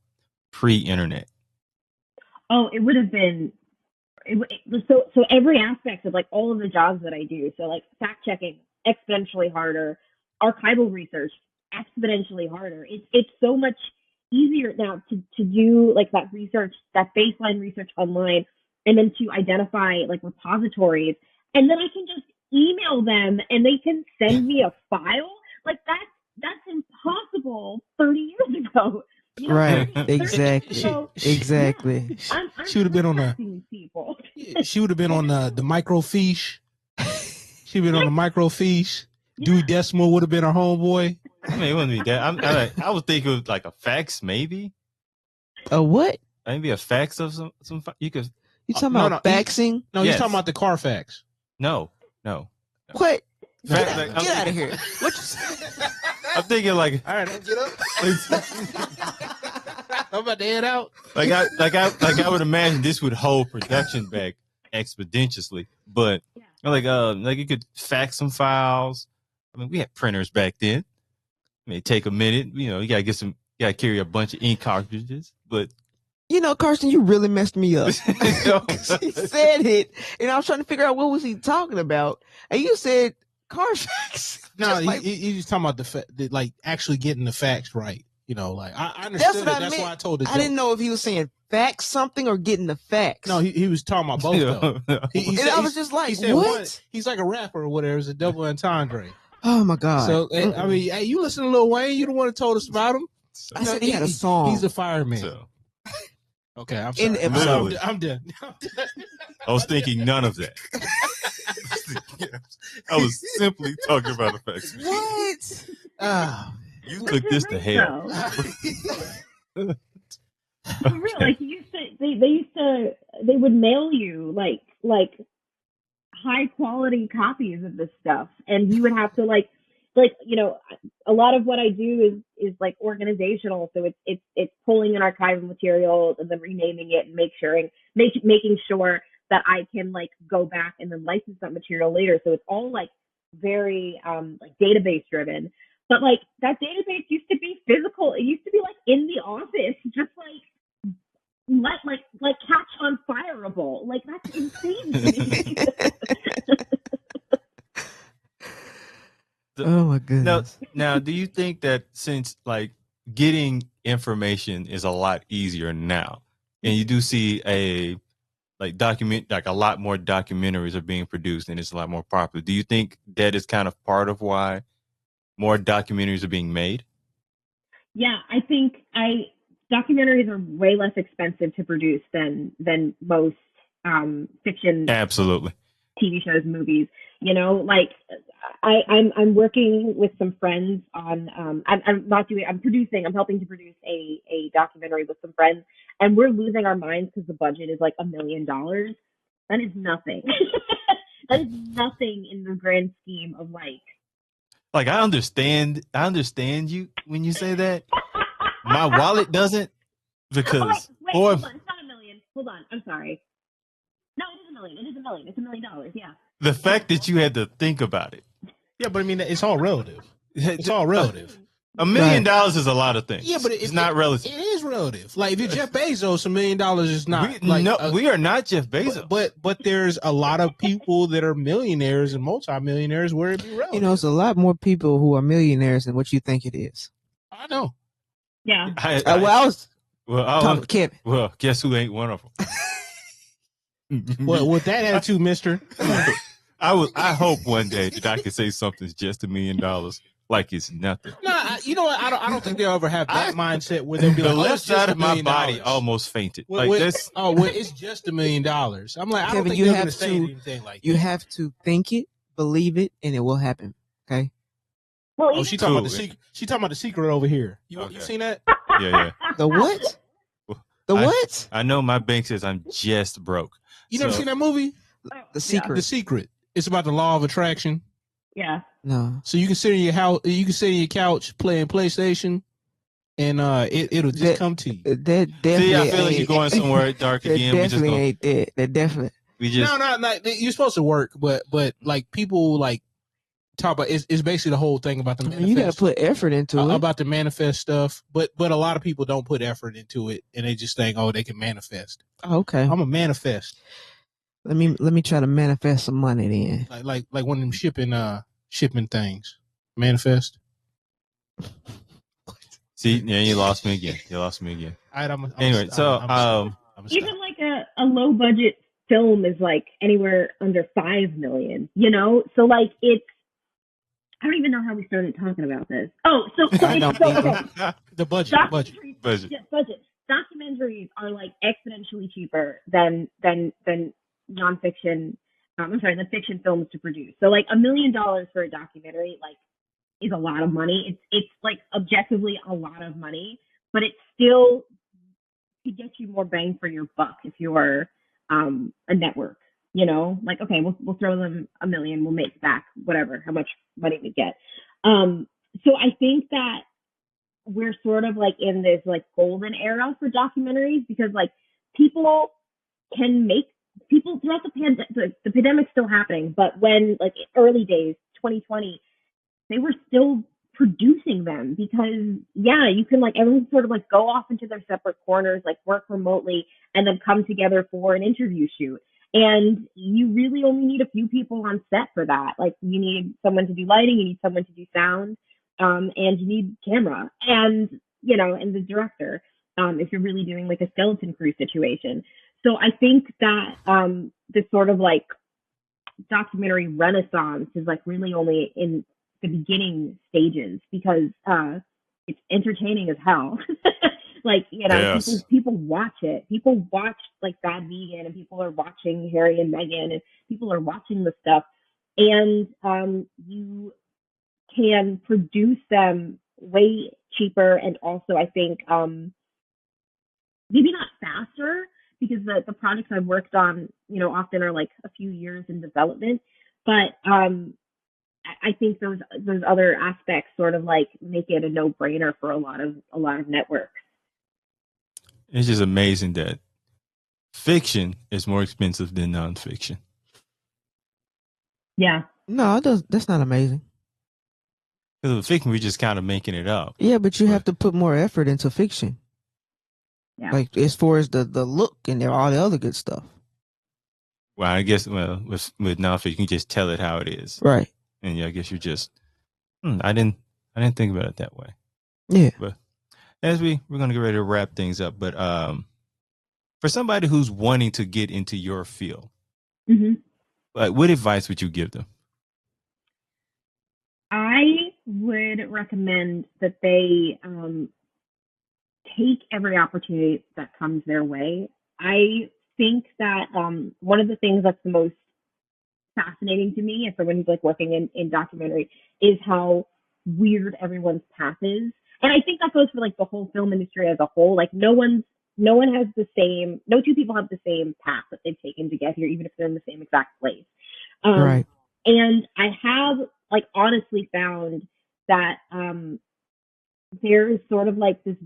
pre-internet? Oh, it would have been so every aspect of like all of the jobs that I do. So like fact checking, exponentially harder, archival research, exponentially harder. It's so much easier now to do like that research, that baseline research online, and then to identify like repositories, and then I can just email them and they can send me a file. Like that's impossible 30 years ago. You know, Right. 30 Exactly. years ago, Exactly. yeah, I'm She would have been on contacting these people. she would have been on the microfiche. She been on the microfiche. Dewey Decimal would have been her homeboy. I mean, it wouldn't be that. I was thinking of like a fax, maybe. A what? Maybe a fax of some. You could. You talking No, about no, faxing? No, Yes. he's talking about the Carfax. No. What? Fax, Get, like, out, get out of here. What you say? I'm thinking like All right, get up. I'm about to head out. I would imagine this would hold production back exponentially, but like you could fax some files. I mean, we had printers back then. It may take a minute. You know, you gotta carry a bunch of ink cartridges, but You know, Carson, you really messed me up. you know, He said it, and I was trying to figure out what was he talking about, and you said Carfax. No, Just like- he's talking about the like actually getting the facts right. You know, like I that's understood what it. I That's meant. why I told it. I didn't know if he was saying fax something or getting the facts. No, he was talking about both you though. know, He and I was just like, he said what? one, he's like a rapper or whatever. It's a double entendre. Oh my god! So I mean, hey, you listen to Lil Wayne. You the one that told us about him. I said he had a song. He's a fireman. so, Okay, I'm In sorry. the episode. I'm done. I was thinking none of that. I was simply talking about the fax. What? Ah, You took this to hell. For real, like they would mail you like high quality copies of this stuff, and you would have to like you know, a lot of what I do is like organizational, so it's pulling an archival material and then renaming it and making sure that I can like go back and then license that material later. So it's all like very like database driven. But like that database used to be physical. It used to be like in the office, just like catch on fireable. Like that's insane to me. Oh my goodness! Now, do you think that since like getting information is a lot easier now, and you do see a lot more documentaries are being produced and it's a lot more popular, do you think that is kind of part of why more documentaries are being made? Yeah, I think documentaries are way less expensive to produce than most fiction Absolutely. TV shows, movies. You know, like I'm working with some friends on I'm helping to produce a documentary with some friends, and we're losing our minds because the budget is like $1 million. That is nothing. That is nothing in the grand scheme of like I understand you when you say that. My wallet doesn't, because wait, hold on, it's not $1 million. Hold on, I'm sorry. No, it is $1 million. It is $1 million. It's $1 million. Yeah. the fact that you had to think about it. yeah, but I mean, it's all relative. It's all relative. $1 million is a lot of things. Yeah, but it's not relative. It is relative. Like if you're Jeff Bezos, $1 million is not. We are not Jeff Bezos. But there's a lot of people that are millionaires and multimillionaires where it be relative. You know, it's a lot more people who are millionaires than what you think it is. I know. Yeah. I was talking to Kevin. Well, guess who ain't one of them? Well, with that attitude, Mister. I hope one day that I can say something's just $1 million like it's nothing. No, you know what? I don't think they'll ever have that mindset where they'll be The like, left it's just side $1 of my million. body almost fainted. Well, it's just $1 million. I'm like, I Kevin, don't think you they're have gonna say to- anything like You that. have to think it, believe it, and it will happen. Okay. Well, Oh, she talking about the secret. She talking about the secret over here. You Okay. seen that? Yeah. The what? The what? I know my bank says I'm just broke. You never So- seen that movie? The secret. The Secret. It's about the law of attraction. Yeah. No. So you can sit in your house, you can sit in your couch playing PlayStation, and it'll just come to you. That definitely See, I feel like ain't- you're going somewhere dark that again. We just definitely gonna, ain't that. That definitely. we just, No, you're supposed to work, but like people like talk about it's basically the whole thing about the I manifest. mean, you got to put effort into it. About the manifest stuff, but a lot of people don't put effort into it, and they just think, oh, they can manifest. Oh, okay. I'm a manifest. Let me try to manifest some money then. Like one of them shipping things. Manifest. see, yeah, you lost me again. You lost me again. All right, Anyway, so, Even like a low budget film is like anywhere under 5 million, you know? So like it's, I don't even know how we started talking about this. Oh, so I don't okay. the budget. Budget. Documentaries are like exponentially cheaper than nonfiction. The fiction films to produce. So like $1 million for a documentary, like, is a lot of money. It's like objectively a lot of money, but it still could get you more bang for your buck if you're a network. You know, like, okay, we'll throw them $1 million, we'll make back whatever, how much money we get. So I think that we're sort of like in this like golden era for documentaries because like people throughout the pandemic's still happening, but when like early days, 2020, they were still producing them because you can like everyone sort of like go off into their separate corners, like work remotely and then come together for an interview shoot. And you really only need a few people on set for that. Like you need someone to do lighting, you need someone to do sound, and you need camera and, you know, and the director, if you're really doing like a skeleton crew situation. So I think that this sort of like documentary renaissance is like really only in the beginning stages because it's entertaining as hell. Like, you know, yes. people watch it. People watch like Bad Vegan, and people are watching Harry and Meghan, and people are watching the stuff. And you can produce them way cheaper, and also I think maybe not faster because the projects I've worked on, you know, often are like a few years in development, but I think those other aspects sort of like make it a no-brainer for a lot of networks. It's just amazing that fiction is more expensive than nonfiction. Yeah. No, that's not amazing. Because with fiction, we're just kind of making it up. Yeah, but you have to put more effort into fiction. Yeah. Like as far as the look and all the other good stuff. Well, I guess with nonfiction, you can just tell it how it is, right? And I guess you just I didn't think about it that way. Yeah. But as we're gonna get ready to wrap things up, but for somebody who's wanting to get into your field, like what advice would you give them? I would recommend that they take every opportunity that comes their way. I think that one of the things that's the most fascinating to me, and for when he's like working in documentary, is how weird everyone's path is. And I think that goes for like the whole film industry as a whole. Like no two people have the same path that they've taken to get here, even if they're in the same exact place. Right. And I have like honestly found that there's sort of like this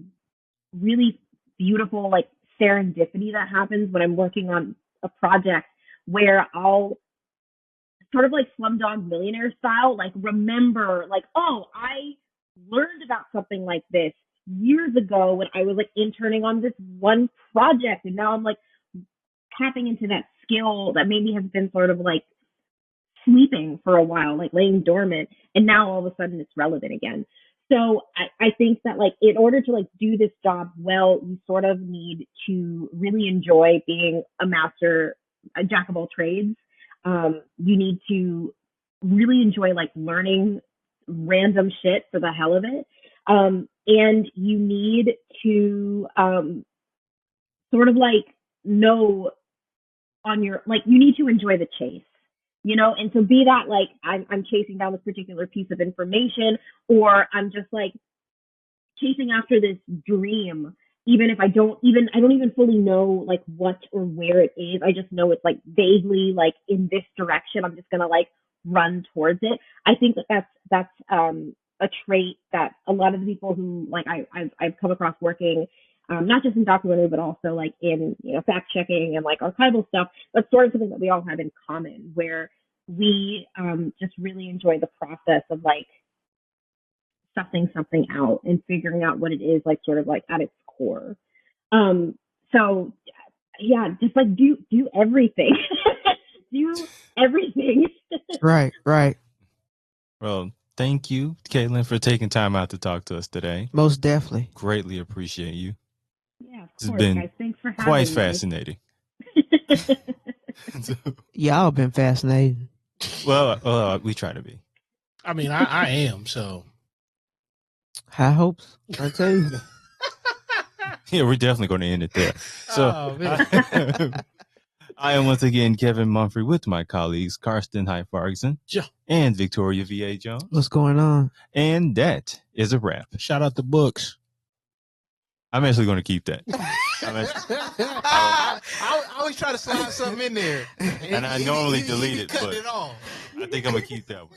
really beautiful like serendipity that happens when I'm working on a project where I'll sort of like Slumdog Millionaire style, like remember like, oh, I learned about something like this years ago when I was like interning on this one project, and now I'm like tapping into that skill that maybe has been sort of like sleeping for a while, like laying dormant, and now all of a sudden it's relevant again. So I think that like in order to like do this job well, you sort of need to really enjoy being a jack of all trades. You need to really enjoy like learning random shit for the hell of it. And you need to sort of like know on your, like, you need to enjoy the chase, you know? And so be that like, I'm chasing down this particular piece of information, or I'm just like chasing after this dream, even if I don't even fully know like what or where it is. I just know it's like vaguely like in this direction. I'm just going to like run towards it. I think that's a trait that a lot of the people who like I've come across working, not just in documentary but also like in fact checking and like archival stuff. That's sort of something that we all have in common, where we just really enjoy the process of like sussing something out and figuring out what it is, like sort of like at its core. So yeah, just like do everything. Do everything. Right. Well, thank you, Caitlin, for taking time out to talk to us today. Most definitely. Greatly appreciate you. Yeah, of It's course, been guys. Thanks for having quite me. fascinating. Y'all been fascinating. Well, we try to be. I mean, I am, so. High hopes, I tell you. Yeah, we're definitely going to end it there. So, I am once again Kevin Mumphrey with my colleagues Karsten Heif-Argson and Victoria V.A. Jones. What's going on? And that is a wrap. Shout out the books. I'm actually going to keep that. I always try to slide something in there. And I normally delete it, cut but it off. I think I'm going to keep that one.